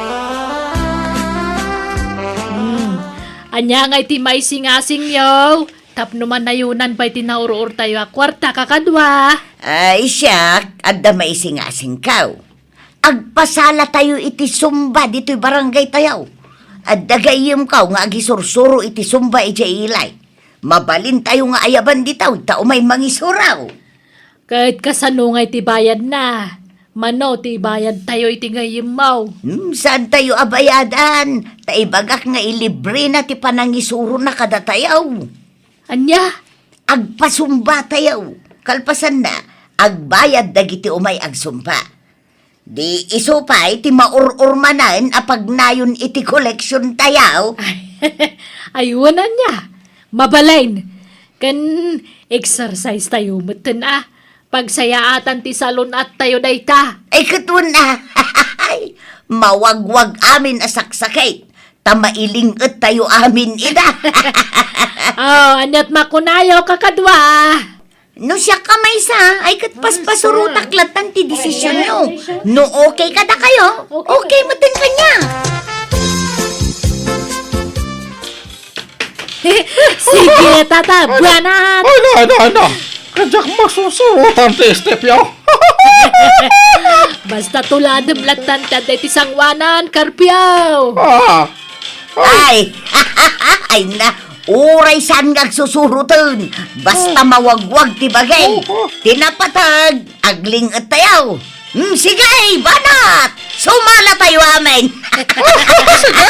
Anya nga iti may singasing yaw. Tapno man nayunan pa'y tinaurur tayo a kwarta kakadwa. Ay, siyak. Adda may singasing kaw. Agpasala tayo iti sumba dito'y barangay tayaw. Adda gayim kaw nga agisursuro iti sumba iti ilay. Mabalin tayo nga ayaban ditaw. Tao may mangisuraw. Kahit kasano nga iti bayad na. Mano ti bayad tayo iti gayim maw. Saan tayo abayadan? Taibagak nga ilibre na ti panangisuro na kada tayaw. Anya? Agpasumba tayaw. Kalpasan na, agbayad dagiti umay agsumpa. Di isupay ti maururmanan apag nayon iti koleksyon tayaw. Ayunan niya. Mabalain. Kan exercise tayo matan Pagsayaatan ti salon at tayo dayta. Ay katun na. Mawagwag amin asaksakay. Tamailingat tayo amin ida. Anyat makunayaw kakadwa. No siya kamay sa, ay katpaspasurutak latan ti desisyon nyo. No okay kada kayo, okay mo din kanya. Sige, tata, buwanat. Ano. Kadyak masusurutan ti step yaw. Basta tuladem latan taday ti sangwanan, karpiyaw. Ay, ay na, uray saan nga susurutan. Basta mawagwag ti bagay. Tinapatag, agling at tayaw. Sige, banat! Sumala tayo amin. Sige,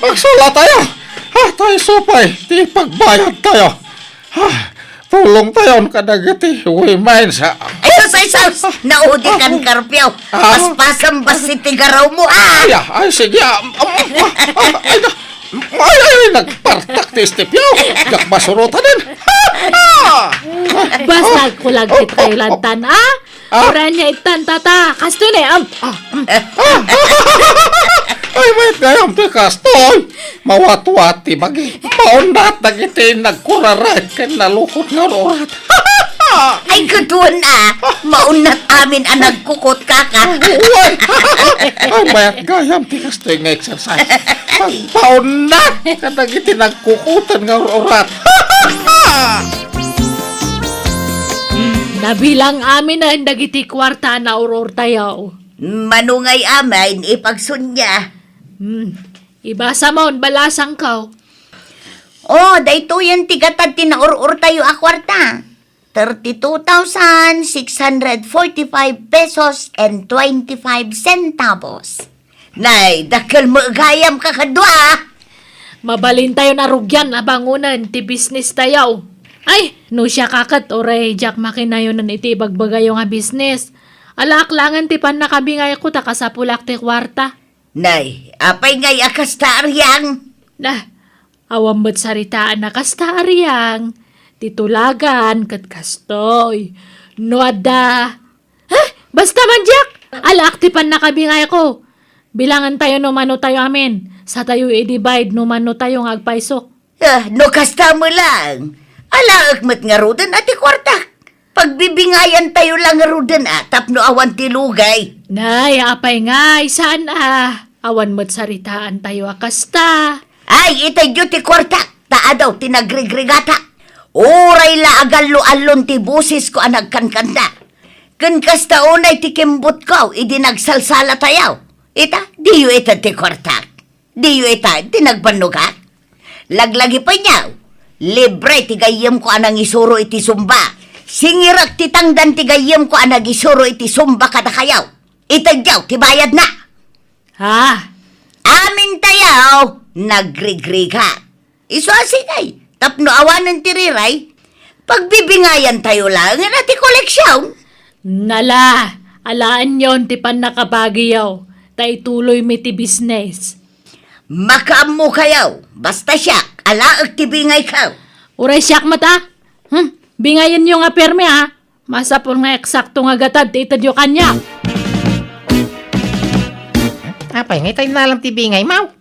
magsala tayo. Tayo supay, di pagbayad tayo. Tulong tayo kadagiti, wimain sa... Ay, sus! Naudi kan karpyaw. Paspasan ba si tigaraw mo, Ay, sige. Ay, nagpartak ti step yaw. Jak masurutan din. Basta kulagkit kayo lantan, Oranya itan, tata. Kasto na, Ay, may gayam ti kastoy. Mawat-wat ti bagi. Maundat nagiti nagkurarat kan nalukot nga orat. Ay, kutuan maunat amin ang nagkukot kaka. Ay, mayat gayam ti kastoy nga exercise. Pagpaundat ka nagiti nagkukutan nga orat. Nabilang amin na dagiti kwarta na uror tayo. Manungay amin, ipagsunya. Ibasa mo, balasang kaw. Dayto yan tigatad tinaurur tayo akwarta. 32,645 pesos and 25 centavos. Nay, dakal magayam kakadwa. Mabalin tayo na rugyan abangunan ti business tayo. Ay, no siya kakat oray jak makinayonan iti bagbagayo nga business. Alaaklangan ti pan nakabingay ko takasapulak ti kwarta. Nay, apay ngay akas taaryang. Nah, awam mo't saritaan na kasta aryang. Titulagan kat kastoy. No ada. Basta man jak! Alaak ti pan nakabingay ko. Bilangan tayo no mano tayo amin. Sa tayo i-divide no mano tayo ng agpaiso. No kasta mo lang. Alaak mat nga rudan ati kwarta. Pagbibingayan tayo lang nga rudan tapno awan ti lugay. Nay, apay ngay, saan Awan mo't saritaan tayo akasta. Ay, itay ti kwarta. daw tinagrigrigata. Uray la agalo-alon ti busis ko ang nagkankanta. Kun kasta unay ti kimbot ko, idi nagsalsala tayaw. Ita, diyo ita ti kortak. Diyo ita, ti nagbanugak. Laglagi pa niyaw. Libre ti gayem ko anang isuro iti sumba. Singirak ti tangdan ti gayem ko anang isuro iti sumba kada kayaw. Itagyaw, ti bayad na. Ha? Amin tayaw, nagrigriga. Isuasigay, tapno awanan ti riray. Pagbibingayan tayo lang, nga ti koleksyon. Nala, alaan yon ti pan nakabagiyaw. Tay tuloy mi ti business. Makaam mo kayaw, basta siya, alaag ti bingay ka. Uray siyak mata. Bingayan nyo nga perme ha. Masapol nga eksakto nga gatad ti itadyo kanya. Apay, ngay tayo nalang tibingay, mau.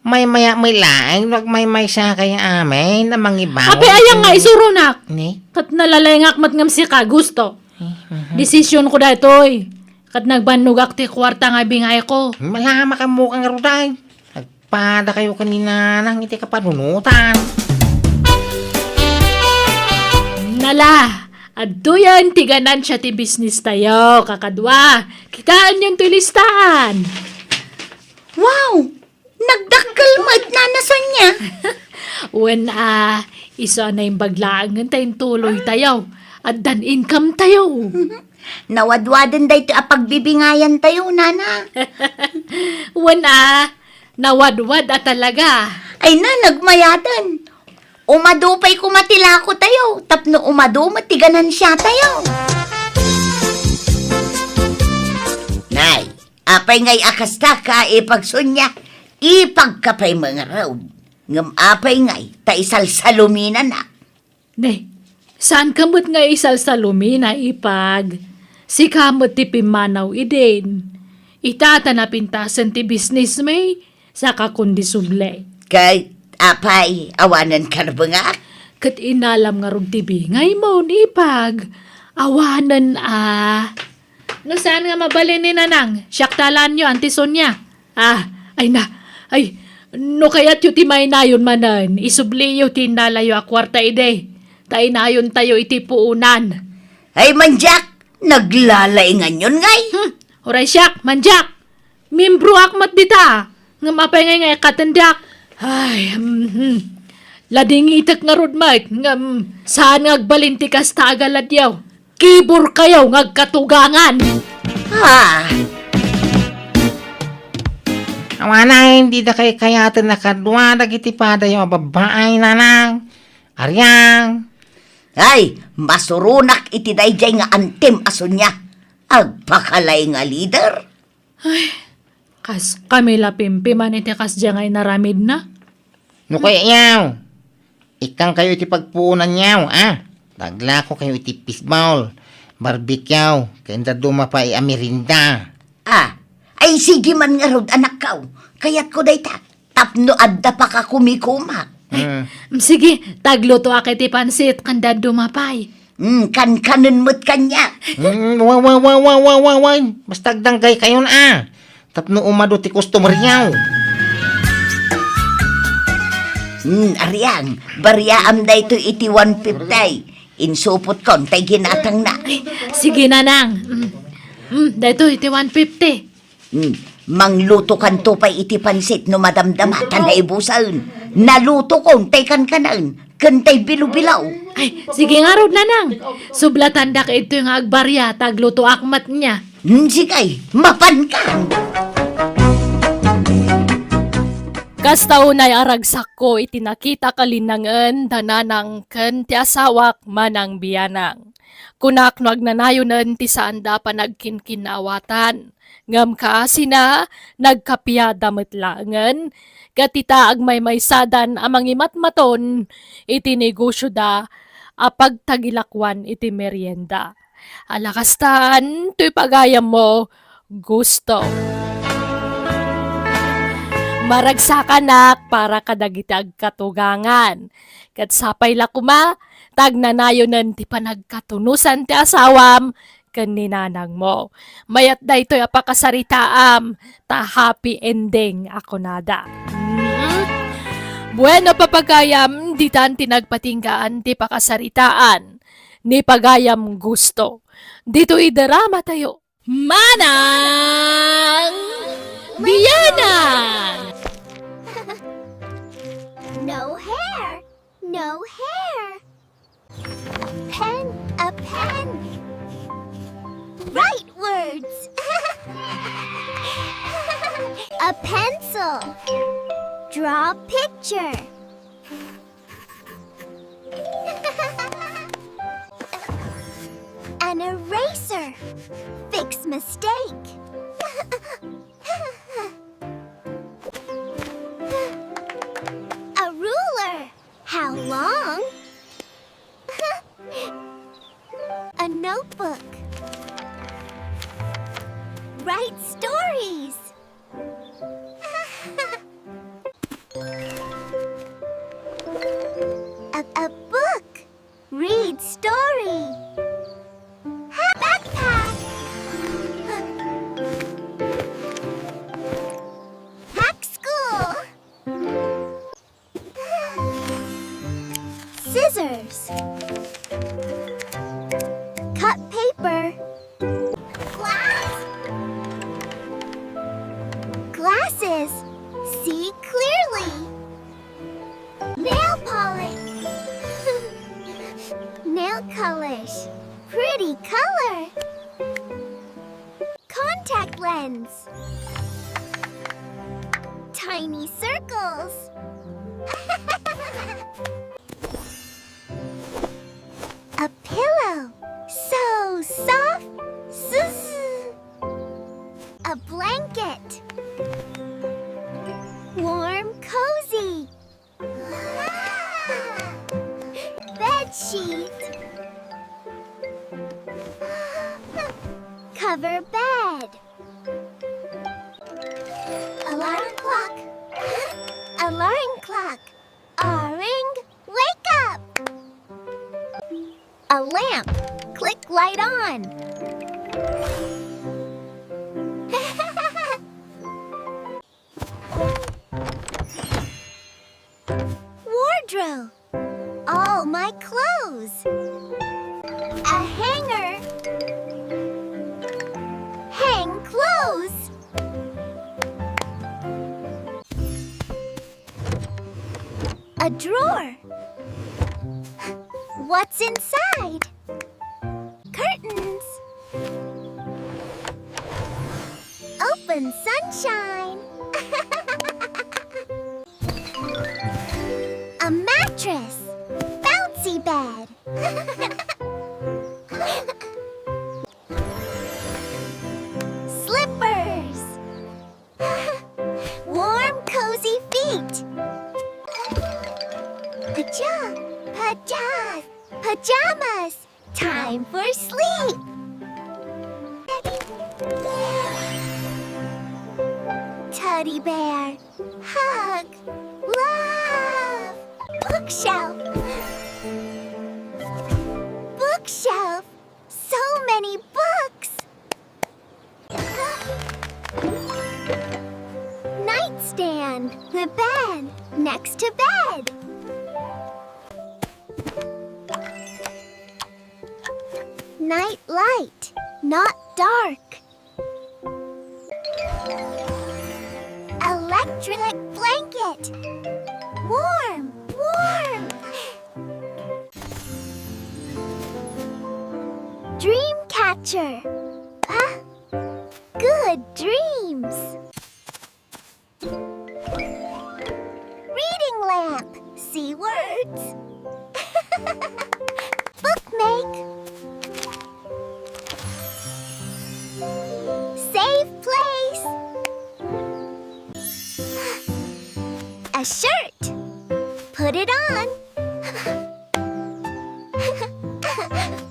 May laing, wag may sa kaya amin na mangibaw. Ape ayang nga isuro nak. Ni? Kat nalalengak mat ngam si ka gusto. Desisyon ko datoy. Kat nagbanugak ti kwarta nga bingay ko. Malama ka mo kang ruday. Nagpada kayo kanina nang iti kapanunutan. Nala, aduyan tiganan siya ti business tayo, kakadwa. Kitaan yung tulistahan. Wow, nagdakkel mat na nasan niya. When iso na yung baglaangan tayong tuloy tayo. At dan income tayo. Nawadwadan day ti apagbibingayan tayo, nana. When nawadwad talaga. Ay na, nagmayadan. Umadupay kumatila ko tayo, tapno umadu matiganan siya tayo. Nay, apay ngay akasta ka ipagsunya, ipagkapay mga road. Ngam apay ngay, ta isal salumina na. Ne, saan kamot nga isal sa lumina ipag? Si kamot ti pimanaw idin. Itata na pintasan ti business may, saka kundi suble. Kay, apay, awanan ka na ba nga? Kat inalam nga rog ti bingay mo ni ipag. Awanan No saan nga mabalin ni nanang? Syaktalan nyo, Auntie Sonia. No kaya't yu ti may nayon manan. Isubli yu ti nalayo a kwarta ide. Tay nayon tayo iti puunan. Ay manjak, naglalaingan yun ngay. Horay siyak, manjak. Mimbro akmat dita. Nga mapay ngay katendak. Ay, lading itak nga rodmat. Nga saan ngagbalinti kas tagalad yaw. Kibor kayaw ngagkatugangan. Awana, hindi na kayo kayatan nakadwa, nagitipada yung babae nanang. Aryang. Ay, masurunak iti dayjay nga antem aso niya. Agpakalay nga leader. Kas kami lapimpi man iti kas diyang ay naramid na. No kaya yaw. Ikang kayo iti pagpuunan yaw, Tagla ko kayo iti fishball. Barbecue. Kaya dumapa amirinda. Ay sige man nga rod anak kaw. Kaya't ko dayta. Tapno adda pa ka kumikuma. Sige, tagluto akit ti pansit kanda dumapay. Kan-kanon mo't kanya. Wawawawawawawaway. Basta agdanggay kayo na, Tapno umado ti customer yaw. Aryang, bariyaam da ito iti 150. Insupot kon, tay ginatang na. Sige nanang. Dito iti 150. Mangluto kan to pa'y iti pansit no madamdama, tanay busaun. Naluto kon, tay kan-kanan, kantay bilu-bilaw. Ay, sige nga rod nanang. Sublatan da ka ito yung agbarya, tagluto akmat niya. Sigay, mapan ka. Kastaunay aragsak ko iti nakita kalinangan dananang ken ti asawak manang biyanang. Kunak no agnanayonan ti saanda pa nagkinkinawatan. Ngam kaasina nagkapiyada metlangan. Gatita agmaymaysadan amang imatmaton iti negosyo da apag tagilakwan iti merienda. Alakastan to'y pagayam mo gusto. Maragsakanak para kadagitag katugangan. Kat sapay lakuma, tagnanayonan ti panagkatunusan ti asawam, kaninanang mo. Mayat da ito'y apakasaritaam, ta happy ending ako nada. Bueno papagayam, di tan tinagpatinggaan ti pakasaritaan. Ni pagayam gusto. Dito idarama tayo. Manang Biyanan! No hair. No hair. Pen, a pen. Write words. A pencil. Draw picture. An eraser. Fix mistake. A ruler. How long? A notebook. Write stories. A book. Read story. Backpack. Hack school. Scissors. Cut paper. Glass. Glasses. See clearly. Nail polish. Nail polish. Pretty color. Contact lens. Tiny circles. A pillow. So soft. A blanket. Warm, cozy. Bed sheet. Cover bed. Alarm clock. Alarm clock. Orange, wake up. A lamp. Click light on. Wardrobe. All my clothes. A hanger. Hang clothes. A drawer. What's inside? Curtains. Open sunshine. A mattress. Bouncy bed. Slippers. Warm, cozy feet. Pajamas. Time for sleep. Teddy bear. Hug. Love. Bookshelf. Bookshelf. So many books. Nightstand. The bed. Next to bed. Night light. Not dark. Electric blanket. Warm, warm. Dream catcher. Good dreams. Reading lamp. See words. Bookmake. Safe place. A shirt. Put it on.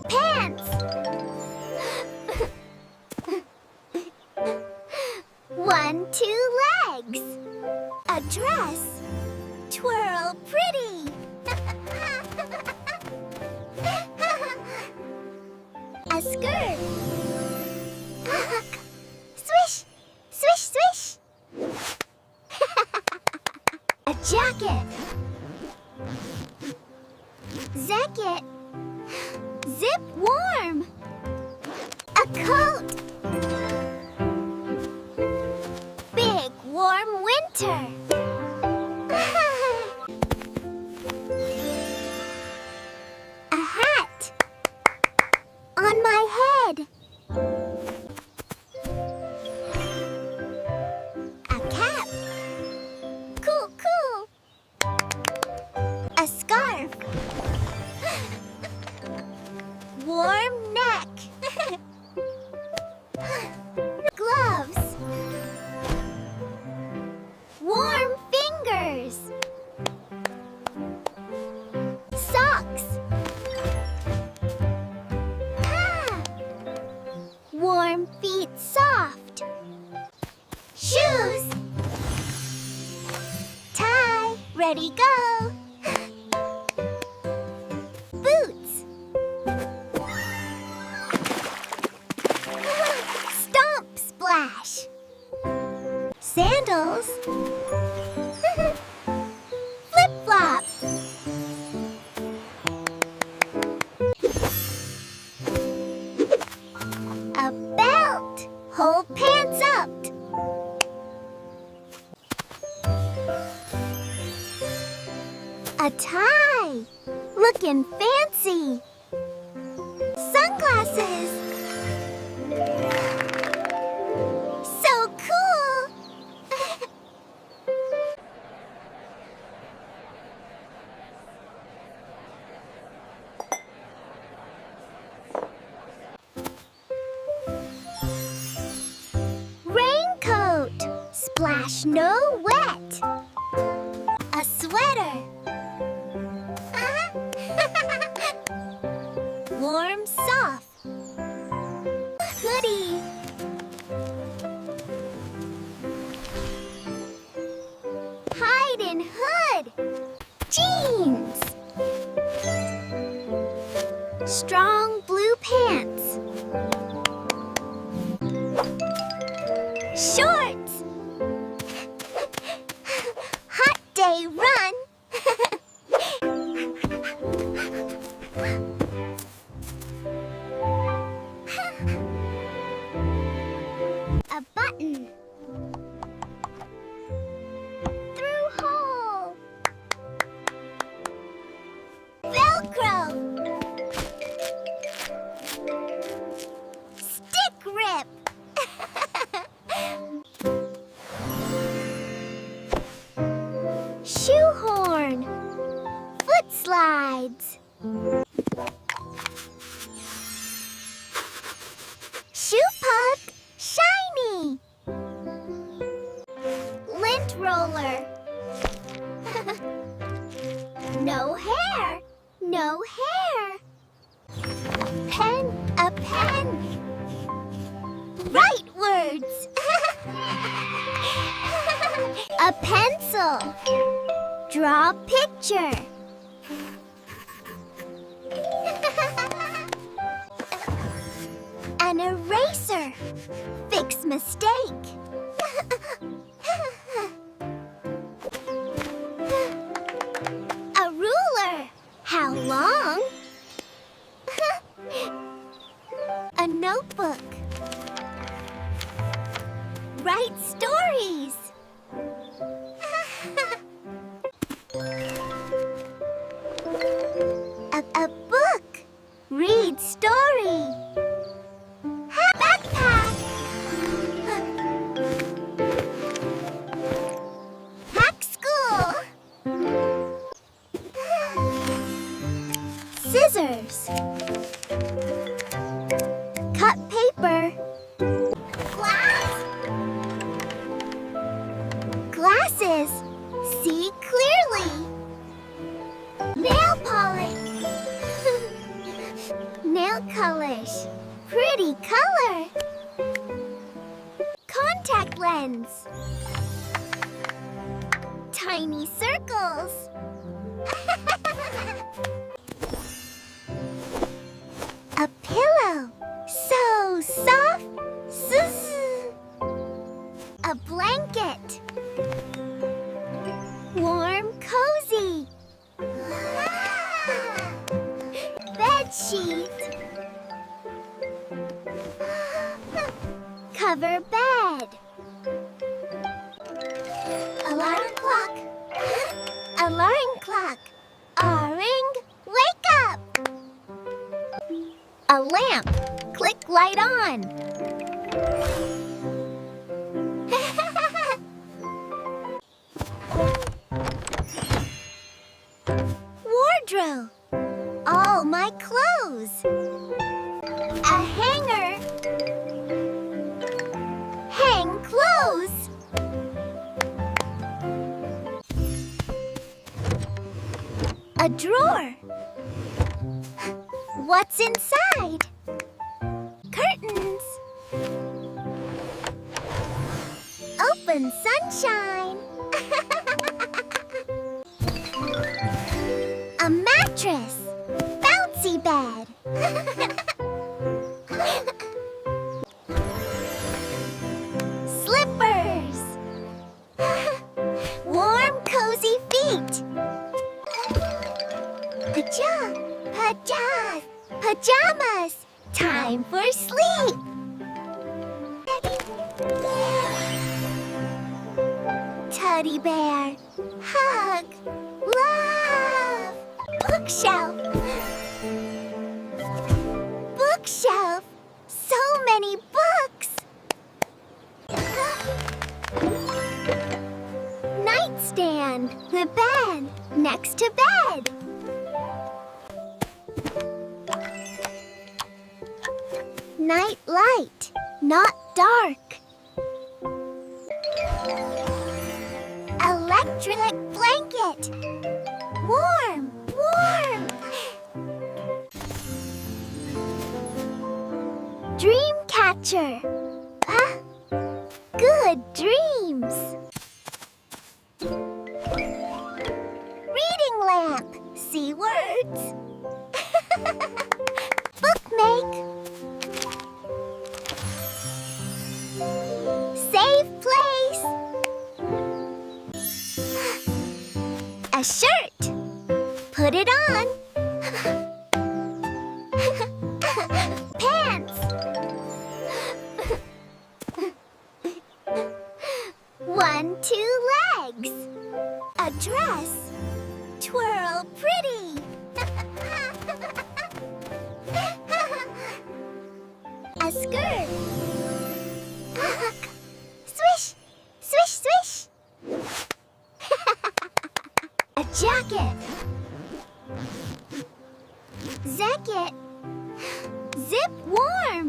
Pants. One, two legs. A dress. Twirl pretty. A skirt. Swish, swish, swish. A jacket. Jacket. Zip warm. A coat. Big warm winter. A hat. On my head. A cap. Cool, cool. A scarf. Warm neck. Gloves. Warm fingers. Socks. Ah. Warm feet soft. Shoes. Tie. Ready, go. Boots. Stomp splash. Sandals. Flip flop. A belt. Hold pants up. A tie. Looking fancy. Sunglasses. So cool. Raincoat. Splash no wet. A sweater. Warm soft. Hoodie. Hide and hood. Jeans. Strong blue pants. Shorts. Hot day run. A button. Through hole. Velcro. Stick grip. Shoehorn. Foot slides. Shoe puck. Shiny. Lint roller. No hair. No hair. Pen. A pen. Write words. A pencil. Draw picture. An eraser. Fix mistake. A ruler. How long? A notebook. Write stories. A book. Read story. Backpack. Hack school. Scissors. Cut paper. Glass. Glasses. See clearly. Nail polish. Nail polish. Pretty color. Contact lens. Tiny circles. A pillow. So soft. A blanket. Warm, cozy. bed sheet. Cover bed. Alarm clock. Alarm clock. Ring, wake up. A lamp. Click light on. Wardrobe. All my clothes. A hanger. Hang clothes. A drawer. What's inside? Curtains. Open sunshine. A mattress. Bouncy bed. Slippers. Warm, cozy feet. Pajamas. Time for sleep. Teddy bear. Hug. Love. Bookshelf. Bookshelf. So many books. Nightstand. The bed. Next to bed. Night light. Not dark. Electric blanket. Warm, warm. Dream catcher. Good dreams. Reading lamp. See words. Bookmake. Safe place. A shirt. Put it on. Pants. One, two legs. A dress. Twirl pretty. A skirt. Swish, swish, swish. A jacket. Jacket. Zip warm.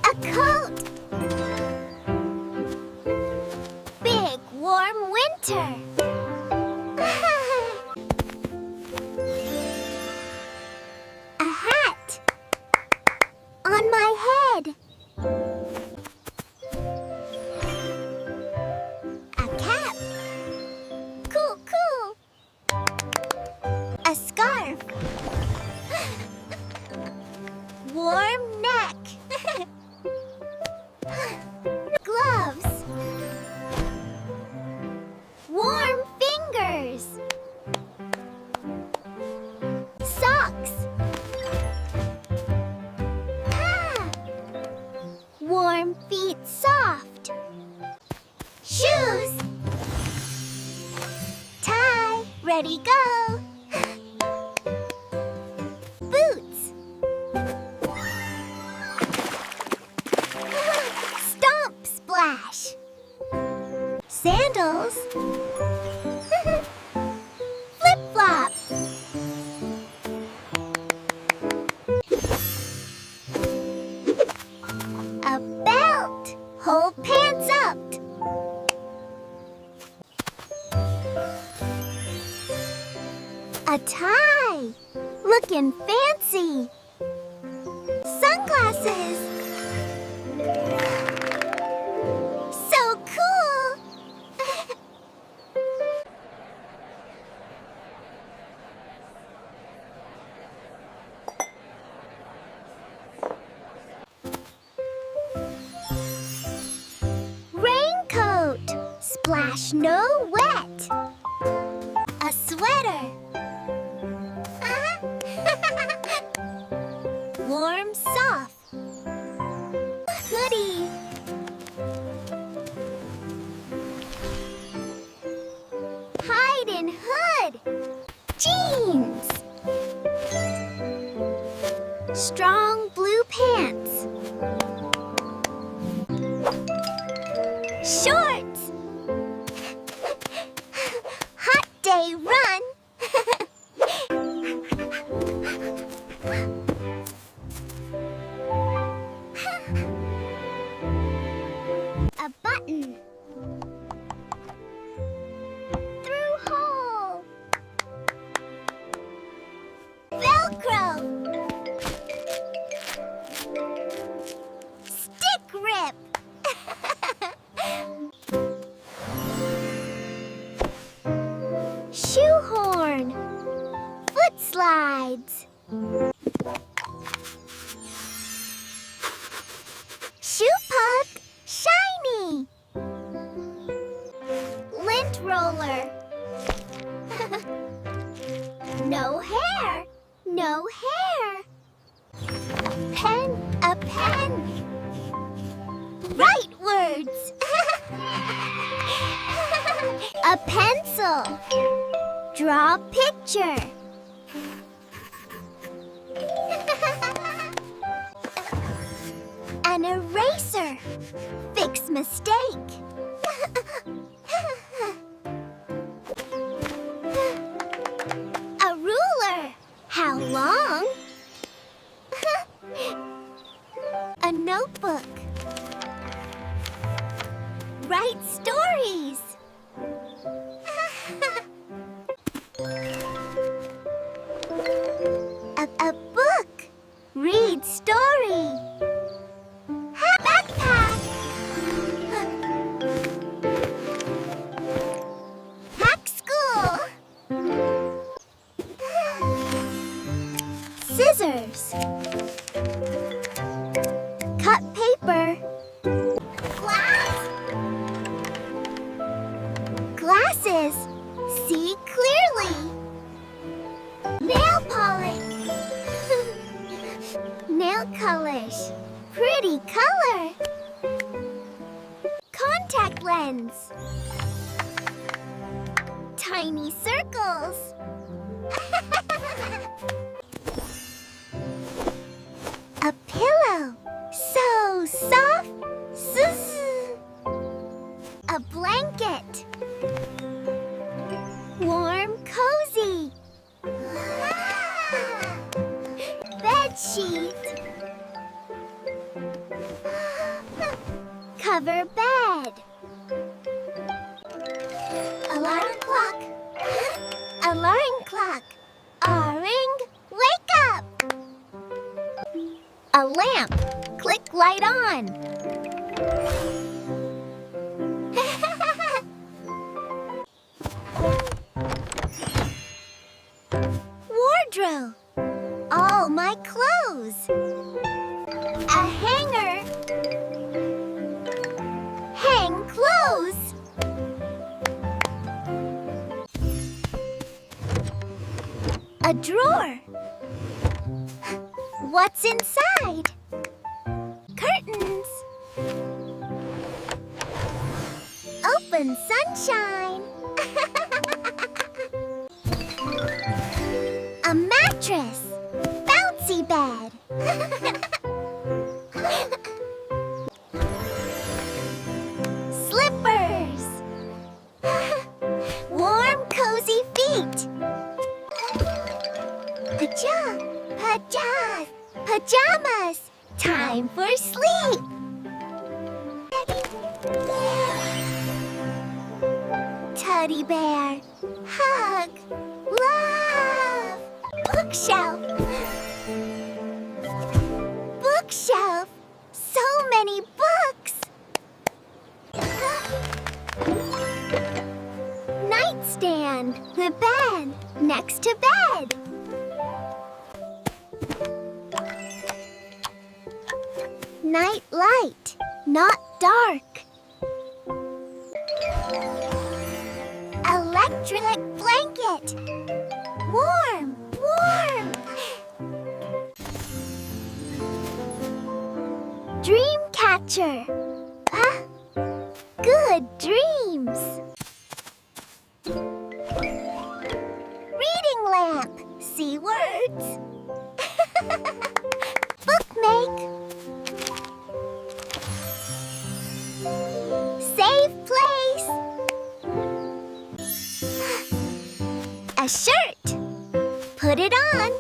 A coat. Big warm winter. A hat. On my head. A cap. Cool, cool. A scarf. Warm neck. Gloves. Warm fingers. Socks. Warm feet soft. Shoes. Tie. Ready, go. Boots. Stomp splash. Sandals. Flip-flop. A belt. Hold pants up. A tie. Looking fancy. Sunglasses. So cool. Raincoat. Splash no wet. A sweater. pants. Strong blue pants. Shorts. Hot day run. A button. Through hole. Velcro. Stick grip. Shoehorn. Foot slides. Shoe puck. Shiny. Lint roller. No hair. No hair. Pen. A pen. Write words. A pencil. Draw picture. An eraser. Fix mistake. A ruler. How long? A notebook. Write stories. A book. Read story. Backpack. Hack school. Scissors. Cut paper. Glass. Glasses. See clearly. Nail polish. Nail polish. Pretty color. Contact lens. Tiny circles. A pillow. So soft. A blanket. Warm, cozy. Bed sheet. Cover bed. Alarm clock. Alarm clock. Orange, wake up. A lamp. Click light on. Wardrobe. All my clothes. A hanger. Hang clothes. A drawer. What's inside? Curtains. Open sunshine. A mattress. Bouncy bed. Slippers. Warm, cozy feet. Pajamas. Time for sleep. Teddy bear. Hug. Love. Bookshelf. Bookshelf. So many books. Nightstand. The bed. Next to bed. Night light. Not dark. Electric blanket. Warm, warm. Dream catcher. Good dreams. Reading lamp. fancy words. Bookmake. Safe place. A shirt. Put it on.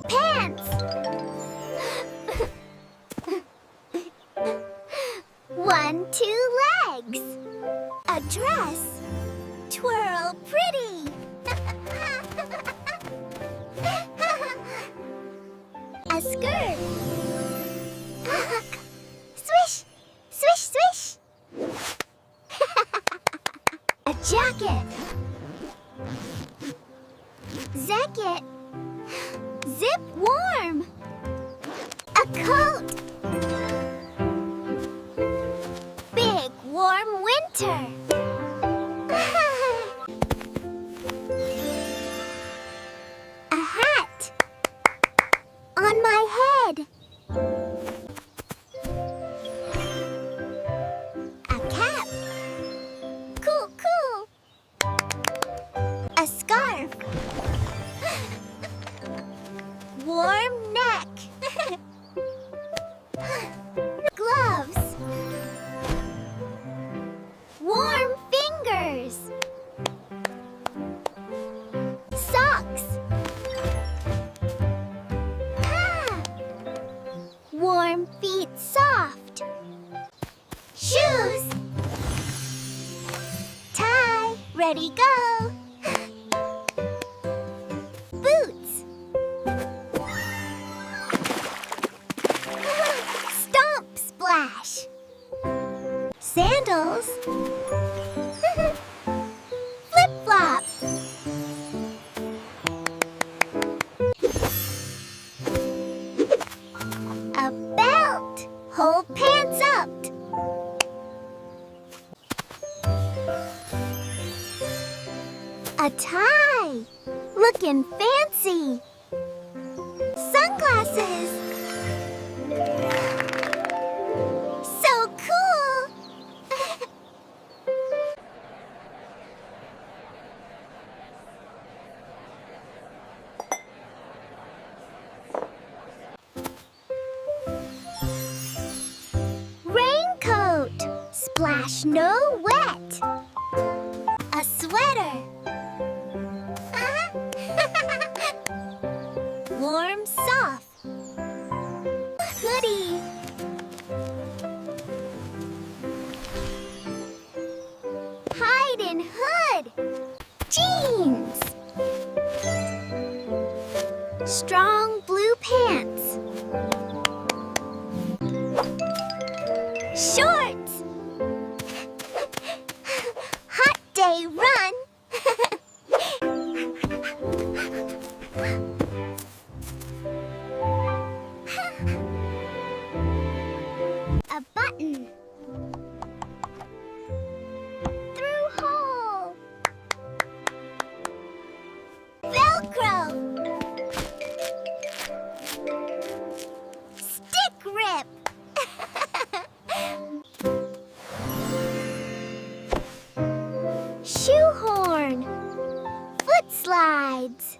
Pants. One, two legs. A dress. Twirl pretty. A skirt. Swish, swish, swish. A jacket. Jacket. Zip warm. A coat. Big warm winter. A hat. On my head. A cap. Cool, cool. A scarf. Warm neck. Gloves. Warm fingers. Socks. Ah. Warm feet soft. Shoes. Tie. Ready, go. Boots. Stomp splash. Sandals. Flip flop. A belt. Hold pants up. A tie. Looking fancy. Sunglasses. So cool. Raincoat. Splash no wet. A sweater. Warm soft. Hoodie. Hide and hood. Jeans. Strong blue pants. Shorts. Hot day run. A button. Through hole. Velcro. Stick grip. Shoehorn. Foot slides.